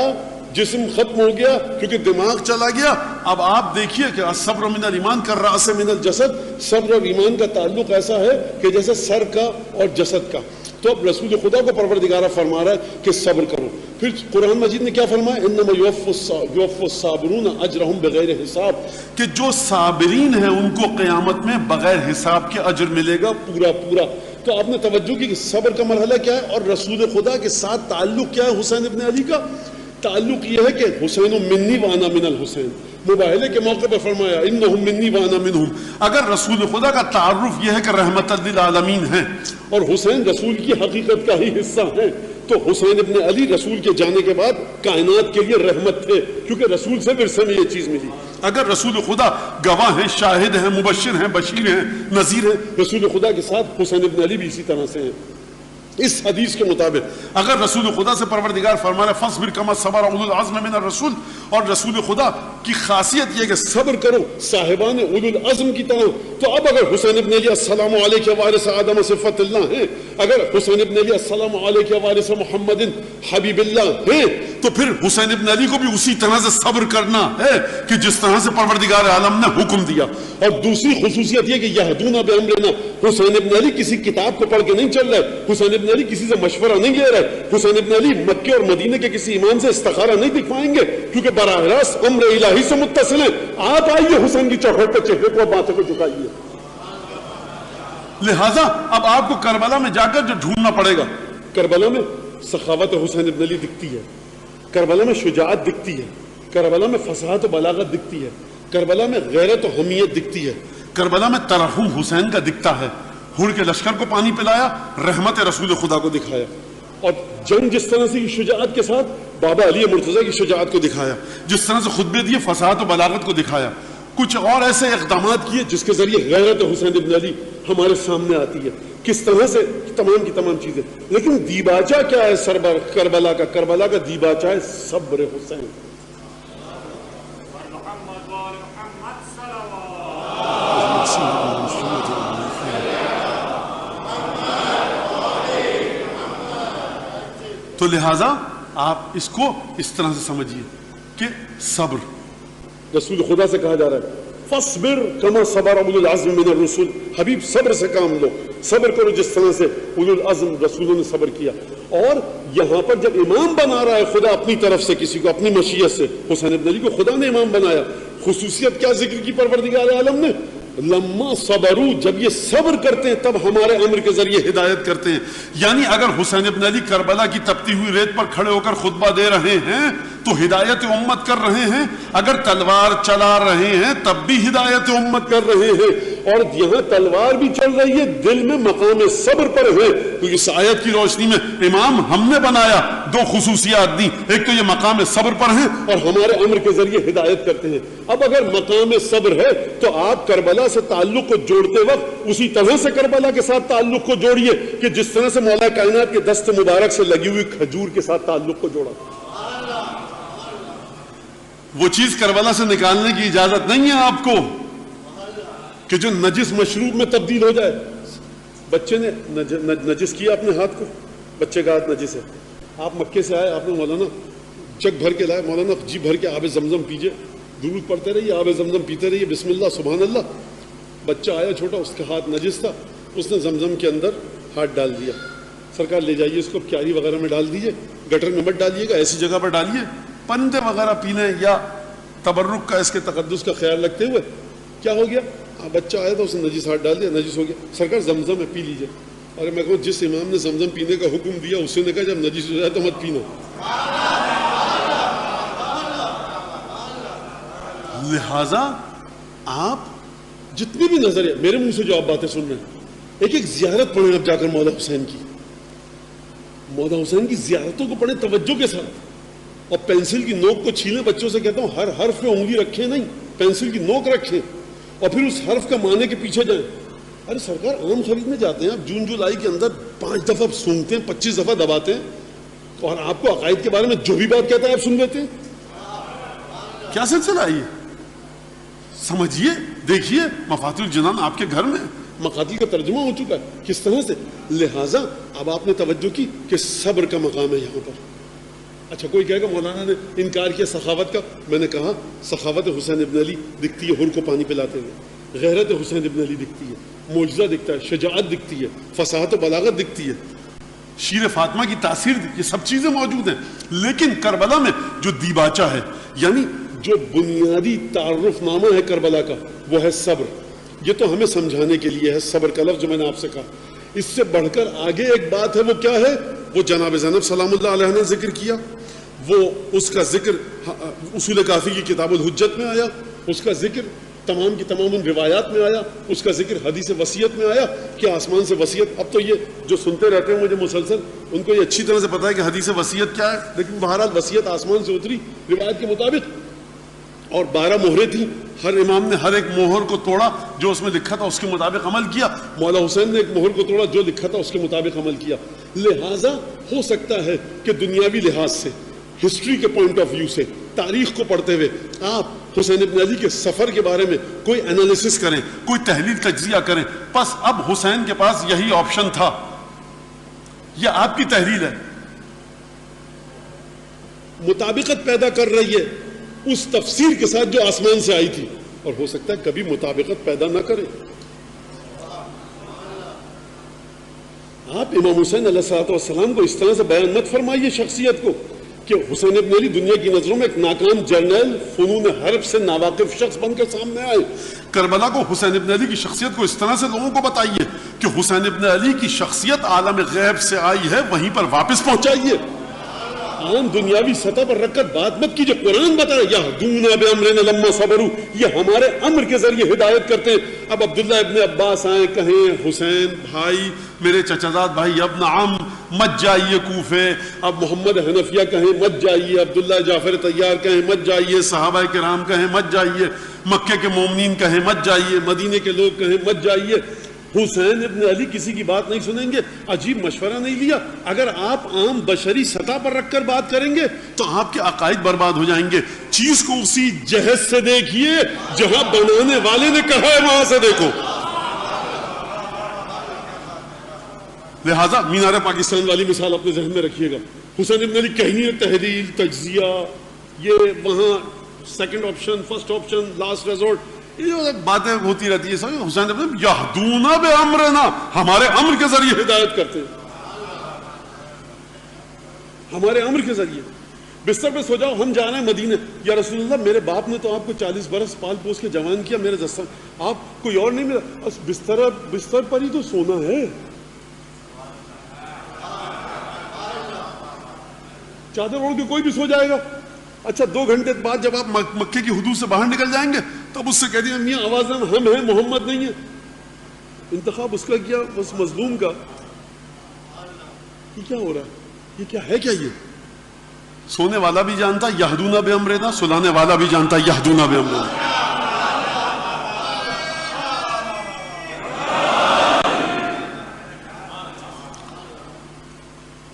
جسم ختم ہو گیا کیونکہ دماغ چلا گیا۔ اب آپ دیکھیے کہ الصبر من الایمان کالرأس من الجسد، صبر اور ایمان کا تعلق ایسا ہے کہ جیسے سر کا اور جسد کا۔ تو اب رسول خدا کو پروردگارہ فرما رہا ہے کہ صبر کرو۔ پھر قرآن مجید نے کیا فرمایا؟ انما یوفی الصابرون اجرہم بغیر حساب، کہ جو صابرین ہیں ان کو قیامت میں بغیر حساب کے اجر ملے گا پورا پورا۔ تو آپ نے توجہ کی کہ صبر کا مرحلہ کیا ہے اور رسول خدا کے ساتھ تعلق کیا ہے حسین ابن علی کا؟ تعلق یہ ہے کہ حسین منی وانا من الحسین، مباہلے کے موقع پر فرمایا انہم منی وانا منہم۔ اگر رسول خدا کا تعارف یہ ہے کہ رحمت للعالمین ہیں اور حسین رسول کی حقیقت کا ہی حصہ ہیں، تو حسین ابن علی رسول کے جانے کے بعد کائنات کے لیے رحمت تھے کیونکہ رسول سے ورثے میں یہ چیز ملی۔ اگر رسول خدا گواہ ہیں، شاہد ہیں، مبشر ہیں، بشیر ہیں، نذیر ہیں، رسول خدا کے ساتھ حسین ابن علی بھی اسی طرح سے ہیں۔ اس حدیث کے مطابق اگر رسول خدا سے پروردگار فرما رہا ہے فاصبر کما صبر اولو العزم من الرسول، اور رسول خدا کی خاصیت یہ کہ صبر کرو صاحبان اولو العزم کی طرح، تو اب اگر حسین ابن علی السلام علیہ وارث آدم صفت اللہ ہیں، اگر حسین ابن علی السلام علیہ وارث محمد حبیب اللہ ہیں، تو پھر حسین ابن علی کو بھی اسی طرح سے صبر کرنا ہے کہ جس طرح سے پروردگار عالم نے حکم دیا۔ اور دوسری خصوصیت یہ کہ یہدون بامرنا، حسین ابن علی کسی کتاب کو پڑھ کے نہیں چل رہے، حسین ابن علی کسی سے مشورہ نہیں لے رہے، حسین ابن علی مکے اور مدینہ کے کسی امام سے استخارہ نہیں دکھوائیں گے کیونکہ براہ راست امر الہی سے متصل ہیں۔ آپ آئیے حسین کی چوکھٹ پہ چہرے کو اور باتوں کو جھکائیے۔ لہٰذا اب آپ کو کربلا میں جا کر جو ڈھونڈنا پڑے گا، کربلا میں سخاوت حسین ابن علی دکھتی ہے، کربلا میں شجاعت دکھتی ہے، کربلا میں فصاحت و بلاغت دکھتی ہے، کربلا میں غیرت و حمیت دکھتی ہے، کربلا میں ترحم حسین کا دکھتا ہے، ہر کے لشکر کو پانی پلایا، رحمت رسول خدا کو دکھایا، اور جنگ جس طرح سے شجاعت کے ساتھ بابا علی مرتضیٰ کی شجاعت کو دکھایا، جس طرح سے خطبے دیے فصاحت و بلاغت کو دکھایا، کچھ اور ایسے اقدامات کیے جس کے ذریعے غیرت حسین ابن علی ہمارے سامنے آتی ہے، کس طرح سے تمام کی تمام چیزیں. لیکن دیباچہ کیا ہے سربر کربلا کا؟ کربلا کا دیباچہ ہے صبر حسین. تو لہذا آپ اس کو اس طرح سے سمجھیے کہ صبر رسول خدا سے کہا جا رہا ہے فَاصْبِرْ كَمَا صَبَرَ أُولُو الْعَزْمِ مِنَ الرُّسُلِ. حبیب صبر سے کام لو، صبر کرو جس طرح سے اولو العزم رسولوں نے صبر کیا. اور یہاں پر جب امام بنا رہا ہے خدا اپنی طرف سے کسی کو اپنی مشیت سے، حسین ابن علی کو خدا نے امام بنایا. خصوصیت کیا ذکر کی پروردگار عالم نے؟ لما صبروا، جب یہ صبر کرتے ہیں تب ہمارے امر کے ذریعے ہدایت کرتے ہیں. یعنی اگر حسین ابن علی کربلا کی تپتی ہوئی ریت پر کھڑے ہو کر خطبہ دے رہے ہیں تو ہدایت امت کر رہے ہیں، اگر تلوار چلا رہے ہیں تب بھی ہدایت امت کر رہے ہیں. اور یہاں تلوار بھی چل رہی ہے، دل میں مقام صبر پر ہے. تو اس آیت کی روشنی میں امام ہم نے بنایا، دو خصوصیات دی، ایک تو یہ مقام صبر پر ہیں اور ہمارے امر کے ذریعے ہدایت کرتے ہیں. اب اگر مقام صبر ہے تو آپ کربلا سے تعلق کو جوڑتے وقت اسی طرح سے کربلا کے ساتھ تعلق کو جوڑیے کہ جس طرح سے مولا کائنات کے دست مبارک سے لگی ہوئی کھجور کے ساتھ تعلق کو جوڑا. وہ چیز کربلا سے نکالنے کی اجازت نہیں ہے آپ کو کہ جو نجس مشروب میں تبدیل ہو جائے. بچے نے نجس کیا اپنے ہاتھ کو، بچے کا ہاتھ نجس ہے، آپ مکے سے آئے، آپ نے مولانا جگ بھر کے لائے، مولانا جی بھر کے آب زمزم پیجئے، درود پڑھتے رہیے، آب زمزم پیتے رہیے، بسم اللہ سبحان اللہ. بچہ آیا چھوٹا، اس کا ہاتھ نجس تھا، اس نے زمزم کے اندر ہاتھ ڈال دیا. سرکار لے جائیے اس کو کیاری وغیرہ میں ڈال دیجئے، گٹر میں مت ڈالیے گا، ایسی جگہ پر ڈالیے پرندے وغیرہ پی لیں یا تبرک کا اس کے تقدس کا خیال رکھتے ہوئے. کیا ہو گیا؟ بچہ آیا تھا، اس نے نجس ہاتھ ڈال دیا، نجس ہو گیا. سرکار زمزم ہے پی لیجئے. اور میں کہوں جس امام نے زمزم پینے کا حکم دیا اس نے کہا جب نجس ہو جائے تو مت پینا. لہذا آپ جتنی بھی نظریہ میرے منہ سے جو آپ باتیں سن رہے ہیں، ایک ایک زیارت پڑھیں آپ جا کر مولا حسین کی، مولا حسین کی زیارتوں کو پڑھیں توجہ کے ساتھ. اور پینسل کی نوک کو چھیلیں. بچوں سے کہتا ہوں ہر حرف پہ انگلی رکھیں نہیں، پینسل کی نوک رکھیں اور پھر اس حرف کا معنی کے پیچھے جائیں. ارے سرکار آم خریدنے جاتے ہیں آپ جون جولائی کے اندر 5 دفعہ سونگتے ہیں، 25 دفعہ دباتے ہیں، اور آپ کو عقائد کے بارے میں جو بھی بات کہتا ہے آپ سن لیتے ہیں. کیا سلسلہ ہے یہ؟ سمجھیے، دیکھیے مفاتیح الجنان آپ کے گھر میں مقاتل کا ترجمہ ہو چکا ہے کس طرح سے. لہٰذا اب آپ نے توجہ کی کہ صبر کا مقام ہے یہاں پر. اچھا کوئی کہے گا مولانا نے انکار کیا سخاوت کا. میں نے کہا سخاوت حسین ابن علی دکھتی ہے ہر کو پانی پلاتے ہوئے، غیرت حسین ابن علی دکھتی ہے، معجزہ دکھتا ہے، شجاعت دکھتی ہے، فصاحت و بلاغت دکھتی ہے، شیر فاطمہ کی تاثیر، یہ سب چیزیں موجود ہیں. لیکن کربلا میں جو دیباچہ ہے، یعنی جو بنیادی تعارف نامہ ہے کربلا کا، وہ ہے صبر. یہ تو ہمیں سمجھانے کے لیے ہے صبر کا لفظ جو میں نے آپ سے کہا. اس سے بڑھ کر آگے ایک بات ہے، وہ کیا ہے؟ وہ جناب زینب سلام اللہ علیہ نے ذکر کیا، وہ اس کا ذکر اصول کافی کی کتاب الحجت میں آیا، اس کا ذکر تمام کی تمام ان روایات میں آیا، اس کا ذکر حدیث وصیت میں آیا کہ آسمان سے وصیت. اب تو یہ جو سنتے رہتے ہیں مجھے مسلسل، ان کو یہ اچھی طرح سے پتا ہے کہ حدیث وصیت کیا ہے، لیکن بہرحال وصیت آسمان سے اتری روایت کے مطابق، اور 12 مہریں تھیں. ہر امام نے ہر ایک مہر کو توڑا، جو اس میں لکھا تھا اس کے مطابق عمل کیا. مولا حسین نے ایک مہر کو توڑا، جو لکھا تھا اس کے مطابق عمل کیا. لہٰذا ہو سکتا ہے کہ دنیاوی لحاظ سے، ہسٹری کے پوائنٹ آف ویو سے، تاریخ کو پڑھتے ہوئے آپ حسین ابن علی کے سفر کے بارے میں کوئی انالیسس کریں، کوئی تحلیل تجزیہ کریں. بس اب حسین کے پاس یہی آپشن تھا. یہ آپ کی تحلیل ہے، مطابقت پیدا کر رہی ہے اس تفسیر کے ساتھ جو آسمان سے آئی تھی، اور ہو سکتا ہے کبھی مطابقت پیدا نہ کرے. آپ امام حسین علیہ السلام کو اس طرح سے بیان مت فرمائیے شخصیت کو کہ حسین ابن علی دنیا کی نظروں میں ایک ناکام جرنیل، فنون حرب سے ناواقف شخص بن کر سامنے آئے. کربلا کو حسین ابن علی کی شخصیت کو اس طرح سے لوگوں کو بتائیے کہ حسین ابن علی کی شخصیت عالم غیب سے آئی ہے، وہیں پر واپس پہنچائیے. عام دنیاوی سطح پر رکھ کر بات مت کیجیے. قرآن بتائے یہدون بامرنا لما صبروا، یہ ہمارے امر کے ذریعے ہدایت کرتے ہیں. اب عبداللہ ابن عباس آئیں کہیں حسین بھائی، میرے چچا زاد بھائی، ابن عم، مت جائیے کوفے، اب محمد حنفیہ کہیں مت جائیے، عبداللہ جعفر طیار کہیں مت جائیے، صحابہ کرام کہیں مت جائیے، مکے کے مومنین کہیں مت جائیے، مدینے کے لوگ کہیں مت جائیے، حسین ابن علی کسی کی بات نہیں سنیں گے۔ عجیب مشورہ نہیں لیا؟ اگر آپ عام بشری سطح پر رکھ کر بات کریں گے تو آپ کے عقائد برباد ہو جائیں گے۔ چیز کو اسی جہت سے دیکھیے جہاں بنانے والے نے کہا ہے، وہاں سے دیکھو۔ لہذا مینار پاکستان والی مثال اپنے ذہن میں رکھیے گا۔ حسین ابن علی کہیں نہیں تحلیل، تجزیہ، یہ وہاں second option, first option, last resort, یہ باتیں ہوتی رہتی ہے۔ حسین ابن علی یہدون بامرنا، ہمارے امر کے ذریعے ہدایت کرتے ہیں، ہمارے امر کے ذریعے۔ بستر پہ سو جاؤ، ہم جا رہے ہیں مدینے، یا رسول اللہ میرے باپ نے تو آپ کو 40 برس پال پوس کے جوان کیا، میرے دستر آپ کوئی اور نہیں ملا، بستر پر ہی تو سونا ہے، چادر اوڑھ کے کوئی بھی سو جائے گا۔ اچھا 2 گھنٹے بعد جب آپ مکے کی حدود سے باہر نکل جائیں گے تب اس سے کہہ دیا میاں آواز ہم ہیں، محمد نہیں ہے۔ انتخاب اس کا کیا، اس مظلوم کا۔ یہ کیا ہو رہا ہے؟ یہ کیا ہے؟ کیا یہ سونے والا بھی جانتا یہدون بامرنا، سلانے والا بھی جانتا یہدون بامرنا۔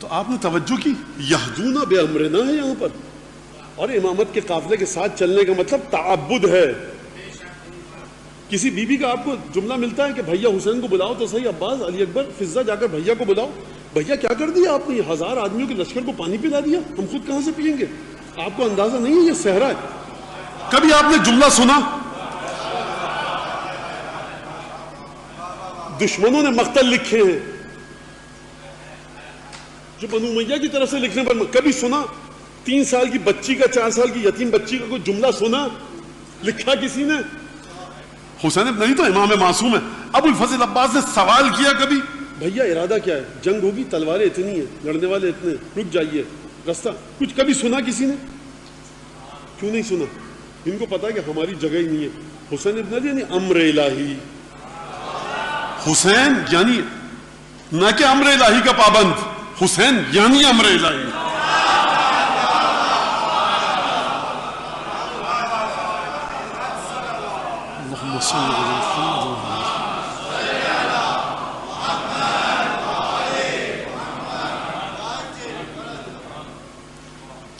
تو آپ نے توجہ کی، یہدون بامرنا ہے یہاں پر، اور امامت کے قافلے کے ساتھ چلنے کا مطلب تعبد ہے۔ کسی بی بی کا آپ کو جملہ ملتا ہے کہ بھیا حسین کو بلاؤ تو صحیح، عباس، علی اکبر، فضہ، جا کر بھیا کو بلاؤ۔ بھیا کیا کر دیا آپ نے؟ 1000 آدمیوں کے لشکر کو پانی پلا دیا، ہم خود کہاں سے پئیں گے؟ آپ کو اندازہ نہیں ہے یہ صحرا ہے؟ کبھی آپ نے جملہ سنا دشمنوں نے مقتل لکھے ہیں جو بنو امیہ کی طرف سے لکھنے پر، کبھی سنا 3 سال کی بچی کا، 4 سال کی یتیم بچی کا کوئی جملہ سنا لکھا کسی نے؟ حسین ابن علی تو امام معصوم ہے۔ ابو الفضل عباس نے سوال کیا کبھی، بھیا ارادہ کیا ہے؟ جنگ ہوگی، تلواریں اتنی ہیں، لڑنے والے اتنے، رک جائیے رستہ، کچھ کبھی سنا کسی نے؟ کیوں نہیں سنا؟ ان کو پتا ہے کہ ہماری جگہ ہی نہیں ہے۔ حسین ابن علی یعنی امر الہی، حسین یعنی نہ کہ امر الہی کا پابند، حسین یعنی امر الہی۔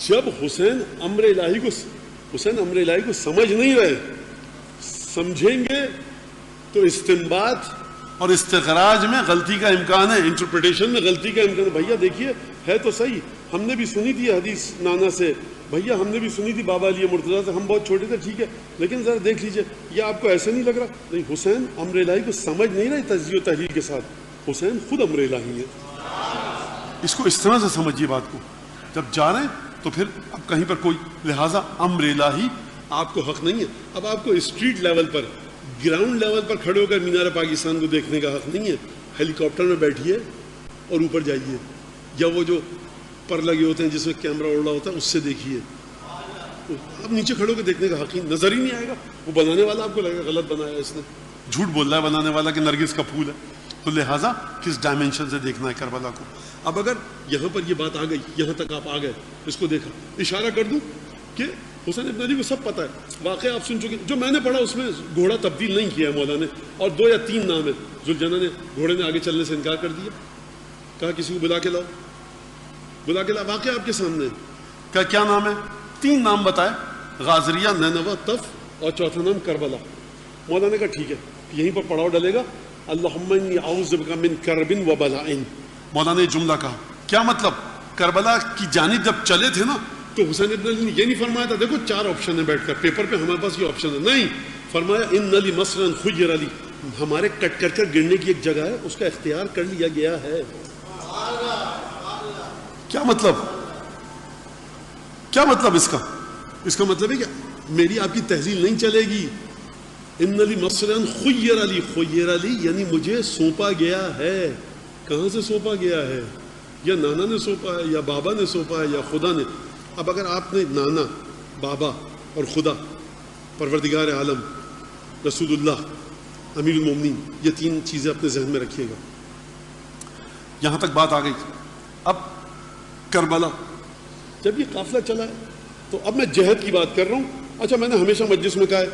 جب حسین امر الہی کو سمجھ نہیں رہے، سمجھیں گے تو استنباط اور استخراج میں غلطی کا امکان ہے، انٹرپریٹیشن میں غلطی کا امکان ہے۔ بھیا دیکھیے ہے تو صحیح، ہم نے بھی سنی تھی حدیث نانا سے، بھیا ہم نے بھی سنی تھی بابا علی مرتضیٰ سے، ہم بہت چھوٹے تھے، ٹھیک ہے، لیکن ذرا دیکھ لیجئے یہ آپ کو ایسے نہیں لگ رہا؟ نہیں، حسین امر الہی کو سمجھ نہیں رہے تجزیہ و تحلیل کے ساتھ، حسین خود امر الہی ہے۔ اس کو اس طرح سے سمجھیے بات کو، جب جا رہے ہیں تو پھر اب کہیں پر کوئی، لہٰذا امر الہی آپ کو حق نہیں ہے۔ اب آپ کو اسٹریٹ لیول پر، گراؤنڈ لیول پر کھڑے ہو کر مینار پاکستان کو دیکھنے کا حق نہیں ہے۔ ہیلی کاپٹر میں بیٹھیے اور اوپر جائیے، یا وہ جو پر لگے ہوتے ہیں جس میں کیمرہ اڑ رہا ہوتا ہے اس سے دیکھیے، اب نیچے کھڑے ہو کے دیکھنے کا حق نظر ہی نہیں آئے گا۔ وہ بنانے والا آپ کو لگے گا غلط بنایا اس نے، جھوٹ بول رہا ہے بنانے والا کہ نرگس کا پھول ہے، تو لہٰذا کس ڈائمینشن سے دیکھنا ہے کربلا کو۔ اب اگر یہاں پر یہ بات آ گئی، یہاں تک آپ آ گئے، اس کو دیکھا، اشارہ کر دوں کہ حسین ابن علی کو سب پتہ ہے، واقعہ آپ سن چکے، جو میں نے پڑھا اس میں گھوڑا تبدیل نہیں کیا ہے مولا نے، اور 2 یا 3 نام ہے، ذوالجناح نے گھوڑے نے آگے چلنے سے انکار کر دیا، کہا کسی کو بلا کے لاؤ، بلا کے لاؤ، واقعہ آپ کے سامنے ہے، کہا کیا نام ہے؟ 3 نام بتائے، غازریہ، نینوا، طف، اور چوتھا نام کربلا۔ مولا نے کہا ٹھیک ہے، یہیں پر پڑاؤ ڈلے گا، اللہم انی اعوذ بک من کرب و بلاء۔ مولا نے جملہ کہا، کیا مطلب؟ کربلا کی جانب جب چلے تھے نا تو حسین ابن علی نے یہ نہیں فرمایا تھا دیکھو 4 آپشن ہیں بیٹھ کر، پیپر پہ ہمارے پاس یہ آپشن ہے، نہیں، فرمایا ان علی مصرا خیر علی، ہمارے کٹ کر کر گرنے کی ایک جگہ ہے، اس کا اختیار کر لیا گیا ہے۔ کیا مطلب؟ کیا مطلب اس کا؟ اس کا مطلب ہے کہ میری آپ کی تحلیل نہیں چلے گی۔ ان علی مصرا خیر علی، خیر علی یعنی مجھے سونپا گیا ہے۔ کہاں سے سونپا گیا ہے؟ یا نانا نے سونپا ہے، یا بابا نے سونپا ہے، یا خدا نے۔ اب اگر آپ نے نانا، بابا اور خدا، پروردگار عالم، رسول اللہ، امیر المومنین، یہ 3 چیزیں اپنے ذہن میں رکھیے گا۔ یہاں تک بات آ گئی، اب کربلا جب یہ قافلہ چلا ہے تو اب میں جہد کی بات کر رہا ہوں. اچھا میں نے ہمیشہ مجلس میں کہا ہے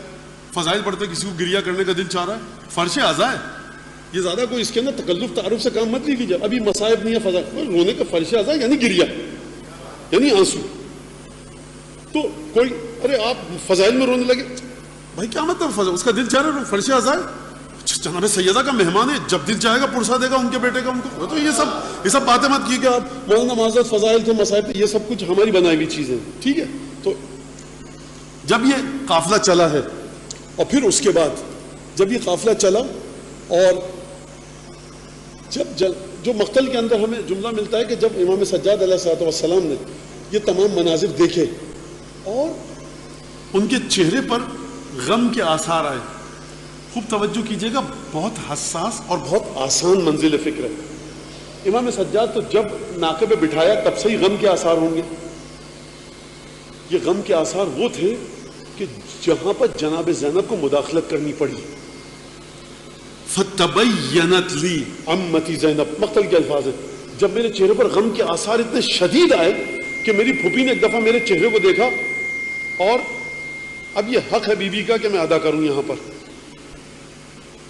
فضائل پڑھتے کسی کو گریا کرنے کا دل چاہ رہا ہے, فرش اعضاء ہے یہ, زیادہ کوئی اس کے اندر تکلف تعارف سے کام مت لیجیے. ابھی مصائب نہیں ہے فضا, رونے کا فرش اعضاء یعنی گریا یعنی آنسو. تو کوئی ارے آپ فضائل میں رونے لگے, بھائی کیا مطلب فضا, اس کا دل چاہ رہا ہے فرش اعضاء ہے, جناب سیدہ کا مہمان ہے, جب دل چاہے گا پرسا دے گا ان کے بیٹے کا ان کو. تو یہ سب باتیں مت کی کہ آپ مولانا معذرت فضائل تھے مصائب تھے, یہ سب کچھ ہماری بنائی ہوئی چیزیں ہیں, ٹھیک ہے. تو جب یہ قافلہ چلا ہے اور پھر اس کے بعد جب یہ قافلہ چلا اور جب جو مقتل کے اندر ہمیں جملہ ملتا ہے کہ جب امام سجاد علیہ الصلوۃ والسلام نے یہ تمام مناظر دیکھے اور ان کے چہرے پر غم کے آثار آئے. خوب توجہ کیجیے گا, بہت حساس اور بہت آسان منزل فکر ہے. امام سجاد تو جب ناقے پہ بٹھایا تب سے ہی غم کے آثار ہوں گے. یہ غم کے آثار وہ تھے کہ جہاں پر جناب زینب کو مداخلت کرنی پڑی. فَتَبَيَّنَتْ لِي عَمَّتِي زینب, مقتل کے الفاظ ہے, جب میرے چہرے پر غم کے آثار اتنے شدید آئے کہ میری پھوپھی نے ایک دفعہ میرے چہرے کو دیکھا, اور اب یہ حق ہے بی بی کا کہ میں ادا کروں یہاں پر.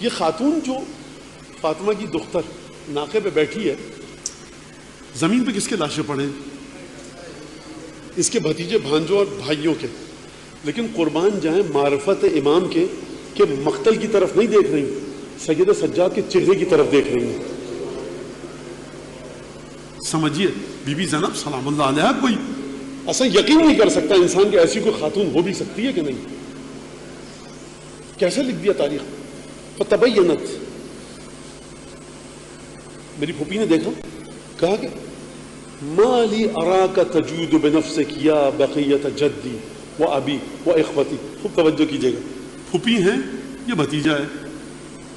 یہ خاتون جو فاطمہ کی دختر ناقے پہ بیٹھی ہے, زمین پہ کس کے لاشیں پڑے ہیں؟ اس کے بھتیجے بھانجوں اور بھائیوں کے. لیکن قربان جائیں معرفت امام کے کہ مقتل کی طرف نہیں دیکھ رہی, سید سجاد کے چہرے کی طرف دیکھ رہی ہیں. سمجھیے بی بی زینب سلام اللہ علیہ, کوئی ایسا یقین نہیں کر سکتا انسان کہ ایسی کوئی خاتون ہو بھی سکتی ہے کہ نہیں. کیسے لکھ دیا تاریخ. فتبینت, میری پھوپھی نے دیکھا, کہا کہ ما لی اراک تجود بنفسک یا بقیت جدی و ابی و اخوتی. خوب توجہ کیجیے گا, پھوپھی ہیں, یہ بھتیجا ہے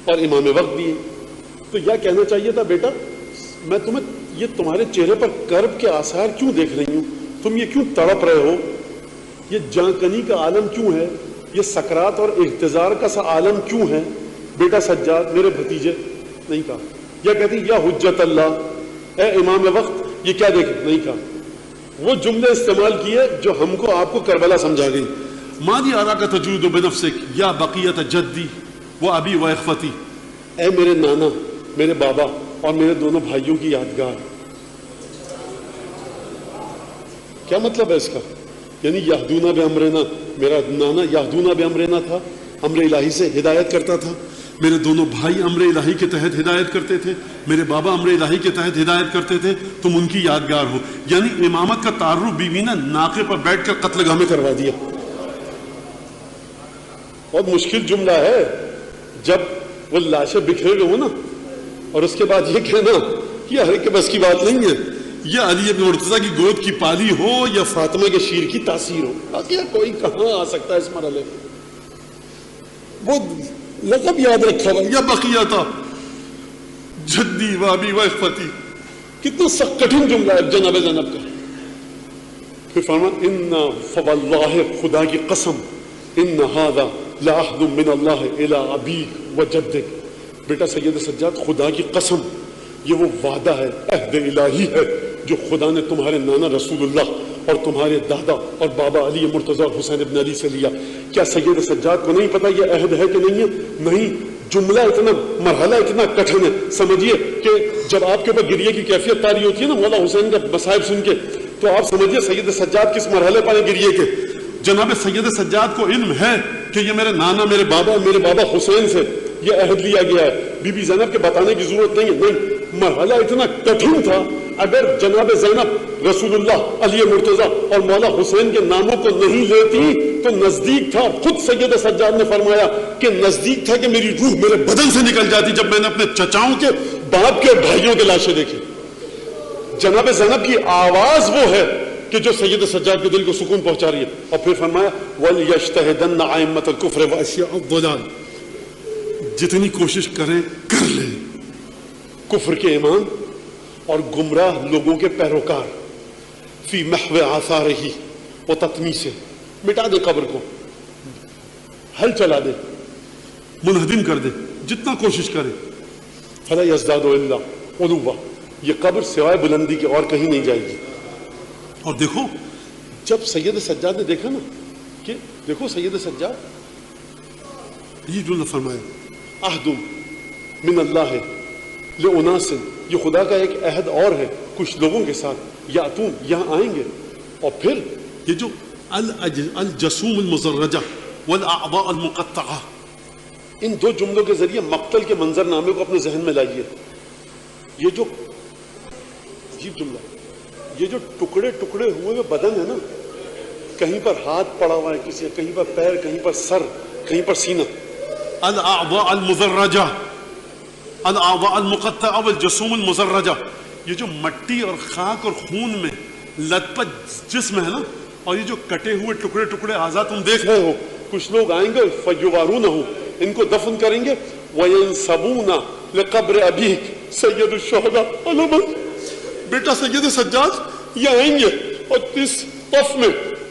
اور امام وقت بھی ہے. تو یہ کہنا چاہیے تھا بیٹا میں تمہیں یہ تمہارے چہرے پر کرب کے آثار کیوں دیکھ رہی ہوں, تم یہ کیوں تڑپ رہے ہو, یہ جانکنی کا عالم کیوں ہے, یہ سکرات اور احتضار کا سا عالم کیوں ہے بیٹا سجاد میرے بھتیجے. نہیں کہا. یہ کہتی یا حجت اللہ, اے امام وقت, یہ کیا دیکھے, نہیں کہا. وہ جملے استعمال کیے جو ہم کو آپ کو کربلا سمجھا گئی. مالی آرا کا تجود بنفسک یا بقیت جدی و ابی و اخوتی, اے میرے نانا, میرے بابا اور میرے دونوں بھائیوں کی یادگار. کیا مطلب ہے اس کا؟ یعنی یہدونا بامرنا, میرا نانا یہدونا بامرنا تھا, امر الہی سے ہدایت کرتا تھا. میرے دونوں بھائی امر الہی کے تحت ہدایت کرتے تھے, میرے بابا امر الہی کے تحت ہدایت کرتے تھے, تم ان کی یادگار ہو. یعنی امامت کا تعارف بیوی نے ناقے پر بیٹھ کر قتل گاہ میں کروا دیا. بہت مشکل جملہ ہے جب وہ لاشیں بکھرے ہوئے ہو نا, اور اس کے بعد یہ کہنا یہ ہر ایک کے بس کی بات نہیں ہے. یہ علی ابن مرتضیٰ کی گود کی پالی ہو یا فاطمہ کے شیر کی تاثیر ہو, باقی کوئی کہاں آ سکتا ہے اس مرحلے میں. وہ لقب یاد رکھا ہوا, یا بقیہ تھا جدی وابی و اخوتی. کتنا سخت کٹھن جملہ ہے جناب زینب کا. پھر فرمایا ان فواللہ, خدا کی قسم, ان ھذا لعہد من اللہ الی ابیک و جدک. بیٹا سید سجاد خدا کی قسم, یہ وہ وعدہ ہے, عہد الہی ہے جو خدا نے تمہارے نانا رسول اللہ اور تمہارے دادا اور بابا علی مرتضیٰ اور حسین ابن علی سے لیا. کیا سید سجاد کو نہیں پتا یہ عہد ہے کہ نہیں ہے؟ نہیں. جملہ اتنا, مرحلہ اتنا کٹھن ہے. سمجھیے کہ جب آپ کے اوپر گریے کی کیفیت طاری ہوتی ہے نا مولا حسین کا مصائب سن کے, تو آپ سمجھیے سید سجاد کس مرحلے پر ہیں گریے کے. جناب سید سجاد کو علم ہے کہ یہ میرے نانا, میرے بابا حسین سے یہ عہد لیا گیا ہے. بی بی زینب کے بتانے کی ضرورت نہیں ہے. نہیں, مرحلہ اتنا کٹھن تھا. اگر جناب زینب رسول اللہ, علی مرتضیٰ اور مولا حسین کے ناموں کو نہیں لیتی تو نزدیک تھا, خود سید سجاد نے فرمایا کہ نزدیک تھا کہ میری روح میرے بدن سے نکل جاتی جب میں نے اپنے چچاؤں کے, باپ کے, بھائیوں کے لاشیں دیکھی. جناب زینب کی آواز وہ ہے کہ جو سید سجاد کے دل کو سکون پہنچا رہی ہے. اور پھر فرمایا وَلْيَجْتَهِدَنَّ أَئِمَّةُ الْكُفْرِ وَأَشْيَاءُ الضَّلَالِ, جتنی کوشش کریں کر لیں کفر کے امام اور گمراہ لوگوں کے پیروکار فی محو آثارہ و تطمیسہ, مٹا دے قبر کو, ہل چلا دے, منہدم کر دے, جتنا کوشش کرے. فلا یزداد الا علوا, یہ قبر سوائے بلندی کے اور کہیں نہیں جائے گی. اور دیکھو جب سید سجاد نے دیکھا نا کہ دیکھو سید سجاد یہ جملہ فرمایا عہد من اللہ ہے لأناس، یہ خدا کا ایک عہد اور ہے کچھ لوگوں کے ساتھ، یاتون یہاں آئیں گے. اور پھر یہ جو الجسوم المزرجہ والاعضاء المقطعہ، ان دو جملوں کے ذریعے مقتل کے منظر نامے کو اپنے ذہن میں لائیے. یہ جو عجیب جملہ، یہ جو ٹکڑے ٹکڑے ہوئے بدن ہے نا، کہیں پر ہاتھ پڑا ہوا ہے کسی، کہیں پر پیر، کہیں پر سر، کہیں پر سینہ. الاعضاء المزرجہ الاعضاء المقطعہ والجسوم المزرجہ، یہ جو مٹی اور خاک اور خون میں لت پت جسم ہے نا، اور یہ جو کٹے ہوئے ٹکڑے ٹکڑے اعضاء تم دیکھ رہے ہو، کچھ لوگ آئیں گے فیوارونہ، ان کو دفن کریں گے. وینسبون لقبر ابیک سید الشہداء علمت، بیٹا سید سجاد یہ آئیں گے اور اس طف میں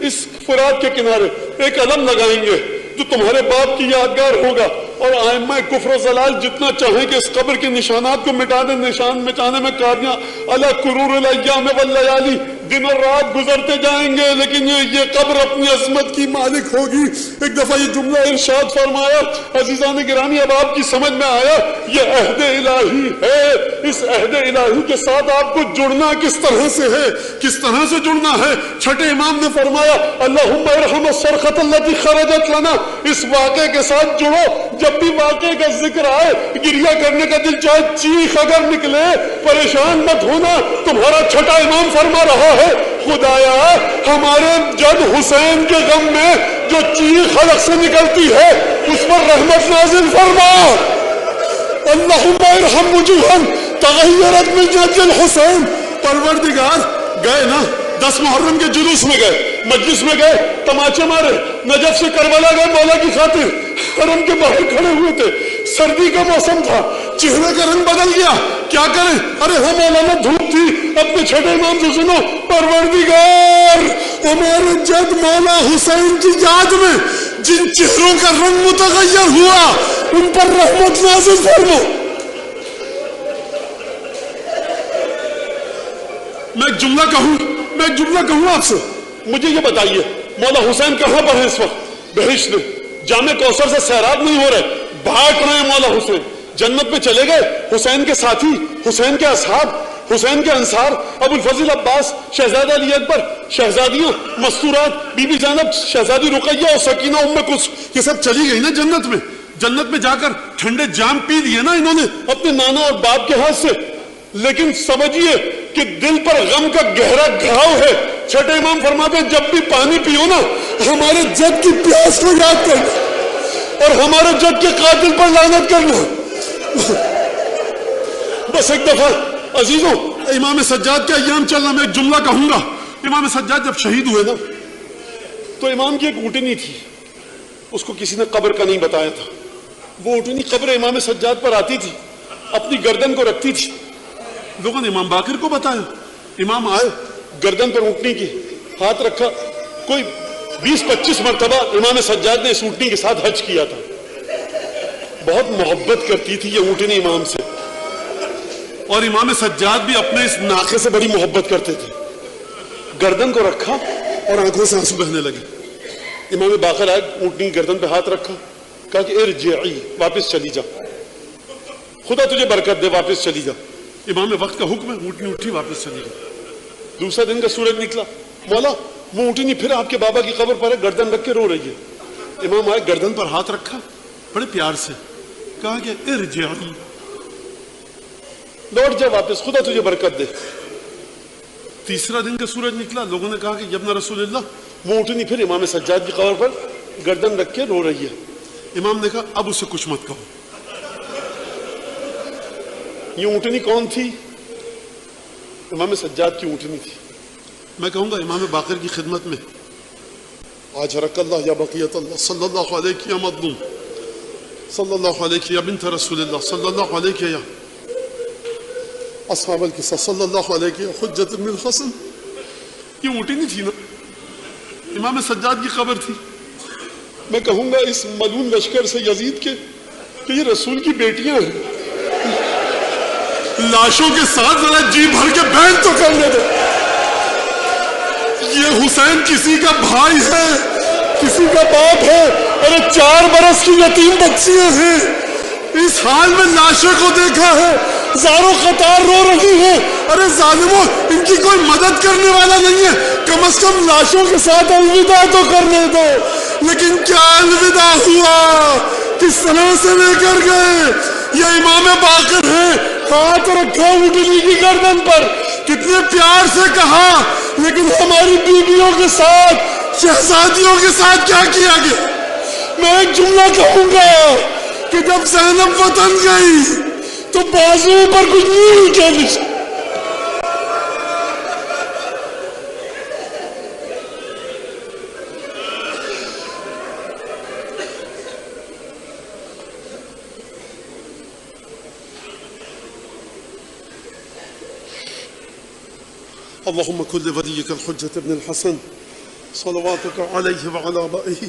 اس فرات کے کنارے ایک علم لگائیں گے جو تمہارے باپ کی یادگار ہوگا. اور ائمہ کفر و ضلال جتنا چاہیں کہ اس قبر کے نشانات کو مٹا دیں، نشان مٹانے میں کامیاب، علی کرور الایام واللیالی، دن اور رات گزرتے جائیں گے لیکن یہ قبر اپنی عظمت کی مالک ہوگی. ایک دفعہ یہ جملہ ارشاد فرمایا. عزیزان گرامی، اب آپ کی سمجھ میں آیا یہ عہد الہی ہے. اس عہد الہی کے ساتھ آپ کو جڑنا کس طرح سے ہے، کس طرح سے جڑنا ہے. چھٹے امام نے فرمایا اللہم ارحم الصرخۃ التي خرجت لنا، اس واقعے کے ساتھ جڑو. جب بھی واقعے کا ذکر آئے، گریہ کرنے کا دل چاہے، چیخ اگر نکلے، پریشان مت ہونا. تمہارا چھٹا امام فرما رہا ہے خدایا ہمارے جد حسین کے غم میں جو چیخ حلق سے نکلتی ہے اس پر رحمت نازل فرما. اللہم ارحم وجوہا تغیرت من جد الحسین. پروردگار گئے نا 10 محرم کے جلوس میں گئے، مجلس میں گئے، تماچے مارے، نجف سے کربلا گئے مولا کی خاطر، حرم کے باہر کھڑے ہوئے تھے، سردی کا موسم تھا، چہرے کا رنگ بدل گیا، کیا کریں؟ ارے ہاں مولانا دھوپ تھی. اپنے چھٹے امام سے سنو، پروردگار ہمارے جد مولا حسین کی یاد میں جن چہروں کا رنگ متغیر ہوا ان پر رحمت نازل فرما. میں ایک جملہ کہوں آپ سے، مجھے یہ بتائیے مولا حسین کہاں پر ہے اس وقت؟ بہشت میں، جامع کوثر سے سیراب نہیں ہو رہے، بھاگ رہے ہیں مولا حسین. جنت میں چلے گئے. حسین کے ساتھی، حسین کے اصحاب، حسین کے انصار، ابو الفضل عباس، شہزادہ علی اکبر، شہزادیاں مستورات، بی بی زینب، شہزادی رقیہ اور سکینہ ام کلثوم، یہ سب چلی گئی نا جنت میں. جنت میں جا کر ٹھنڈے جام پی لیے نا انہوں نے اپنے نانا اور باپ کے ہاتھ سے. لیکن سمجھیے کہ دل پر غم کا گہرا گھاؤ ہے. چھٹے امام فرماتے ہیں جب بھی پانی پیو نا ہمارے جد کی پیاس کو یاد کرنا اور ہمارے جد کے قاتل پر لعنت کرنا. بس ایک دفعہ عزیزوں، امام سجاد کے ایام چلنا، میں ایک جملہ کہوں گا. امام سجاد جب شہید ہوئے نا تو امام کی ایک اونٹنی تھی، اس کو کسی نے قبر کا نہیں بتایا تھا. وہ اونٹنی قبر امام سجاد پر آتی تھی، اپنی گردن کو رکھتی تھی. لوگوں نے امام باقر کو بتایا. امام آئے، گردن پر اونٹنی کی ہاتھ رکھا. کوئی 20-25 مرتبہ امام سجاد نے اس اونٹنی کے ساتھ حج کیا تھا. بہت محبت کرتی تھی یہ اونٹنی امام سے، اور امام سجاد بھی اپنے اس ناقے سے بڑی محبت کرتے تھے. گردن کو رکھا اور آنکھوں سے آنسو بہنے لگے. امام باقر آئے، اونٹنی کی گردن پہ ہاتھ رکھا، کہا کہ ارجعی، واپس چلی جا، خدا تجھے برکت دے، واپس چلی جا. امام وقت کا حکم ہے، اونٹنی اٹھی، واپس چلی گئی. دوسرا دن کا سورج نکلا، مولا وہ اونٹنی پھر آپ کے بابا کی قبر پر ہے، گردن رکھ کے رو رہی ہے. امام آئے، گردن پر ہاتھ رکھا بڑے پیار سے، کہا کہ ارجعی، لوٹ جا واپس، خدا تجھے برکت دے. تیسرا دن کا سورج نکلا، لوگوں نے کہا کہ یا ابن رسول اللہ، وہ اونٹنی پھر امام سجاد کی قبر پر گردن رکھ کے رو رہی ہے. امام نے کہا اب اسے کچھ مت کہو. یہ اونٹنی کون تھی؟ امام سجاد کی اونٹنی تھی. میں کہوں گا امام باقر کی خدمت میں آج رک اللہ یا بقیت اللہ صلی اللہ علیہ یا مظلوم صلی اللہ علیہ یا بنت رسول اللہ صلی اللہ علیہ یا اصحاب القصہ صلی اللہ علیہ یا حجت بن الحسن. یہ اونٹنی تھی نا، امام سجاد کی قبر تھی. میں کہوں گا اس ملعون لشکر سے یزید کے کہ یہ رسول کی بیٹیاں ہیں، لاشوں کے ساتھ ذرا جی بھر کے بیان تو کرنے دے. یہ حسین کسی کا بھائی ہے, کسی کا باپ ہے. ارے 4 برس کی یتیم بچیاں ہیں, اس حال میں لاشوں کو دیکھا ہے, زاروں قطار رو رہی ہیں. ارے ظالموں, ان کی کوئی مدد کرنے والا نہیں ہے, کم از کم لاشوں کے ساتھ الوداع تو کرنے دو. لیکن کیا الوداع ہوا, کس طرح سے لے کر گئے. یہ امام باقر ہیں, ہاتھ رکھا اٹھنی کی گردن پر, کتنے پیار سے کہا, لیکن ہماری بیویوں کے ساتھ, شہزادیوں کے ساتھ کیا کیا گیا. میں ایک جملہ کہوں گا کہ جب زینب وطن گئی تو بازو پر کچھ نہیں کیا نشان. اللهم كن لوليك الحجة ابن الحسن صلواتك عليه وعلى آبائه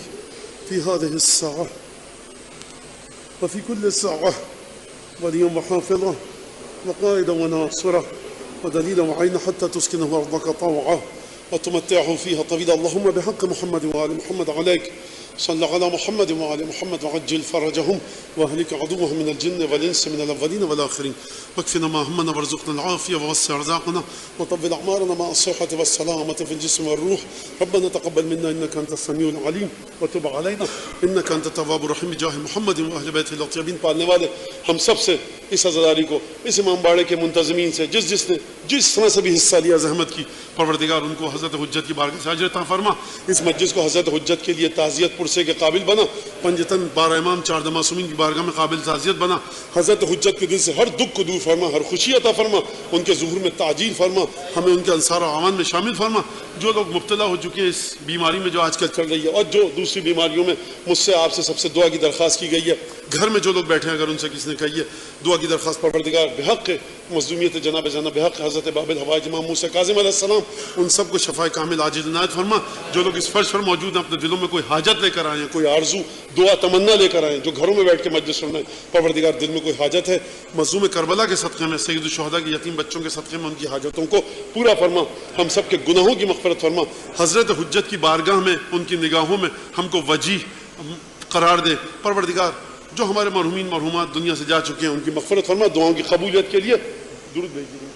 في هذه الساعة وفي كل ساعة وليا وحافظا وقائدا وناصرا ودليلا وعينا حتى تسكنه أرضك طوعا وتمتعه فيها طويلا. اللهم بحق محمد وآل محمد عليك صل على محمد وآل محمد وعجل فرجهم واهلك عدوهم من الجن والإنس من الأولين والآخرين واكفنا ما همنا وارزقنا العافية ووسع رزاقنا وطول أعمارنا مع الصحة والسلامة في الجسم والروح. ربنا تقبل منا إنك أنت السميع العليم وتب علينا إنك أنت التواب الرحيم بجاه محمد وأهل بيته الطيبين. پالنے والے ہم سب سے اس عزاداری کو, اس امام باڑے کے منتظمین سے, جس نے جس طرح سے بھی حصہ لیا زحمت کی, پروردگار ان کو حضرت حجت کی بارگاہ سے اجر عطا فرما. اس مجلس کو حضرت حجت کے لیے تعزیت پرسے کے قابل بنا, پنجتن 12 امام 4 معصومین کی بارگاہ میں قابل تعزیت بنا. حضرت حجت کے دل سے ہر دکھ کو دور فرما, ہر خوشی عطا فرما, ان کے ظہور میں تعجیل فرما, ہمیں ان کے انصار و اعوان میں شامل فرما. جو لوگ مبتلا ہو چکے ہیں اس بیماری میں جو آج کل چل رہی ہے, اور جو دوسری بیماریوں میں, مجھ سے آپ سے سب سے دعا کی درخواست کی گئی ہے. گھر میں جو لوگ بیٹھے ہیں, اگر ان سے کسی نے کہی ہے دعا کی درخواست, پروردگار بحق مظلومیت جناب بحق حضرت باب الحوائج امام موسیٰ کاظم علیہ السلام, ان سب کو شفاء کامل عاجل عنایت فرما. جو لوگ اس فرش پر موجود ہیں, اپنے دلوں میں کوئی حاجت لے کر آئے ہیں, کوئی آرزو دعا تمنا لے کر آئے ہیں, جو گھروں میں بیٹھ کے مجلس سن رہے ہیں, پروردگار دل میں کوئی حاجت ہے, مظلوم کربلا کے صدقے میں, سید الشہداء کے یتیم بچوں کے صدقے میں ان کی حاجتوں کو پورا فرما. ہم سب کے گناہوں کی مغفرت فرما. حضرت حجت کی بارگاہ میں, ان کی نگاہوں میں ہم کو وجیح قرار دے. پروردگار جو ہمارے مرحومین مرحومات دنیا سے جا چکے ہیں, ان کی مغفرت فرما. دعاؤں کی قبولیت کے لیے درود بھیجیے.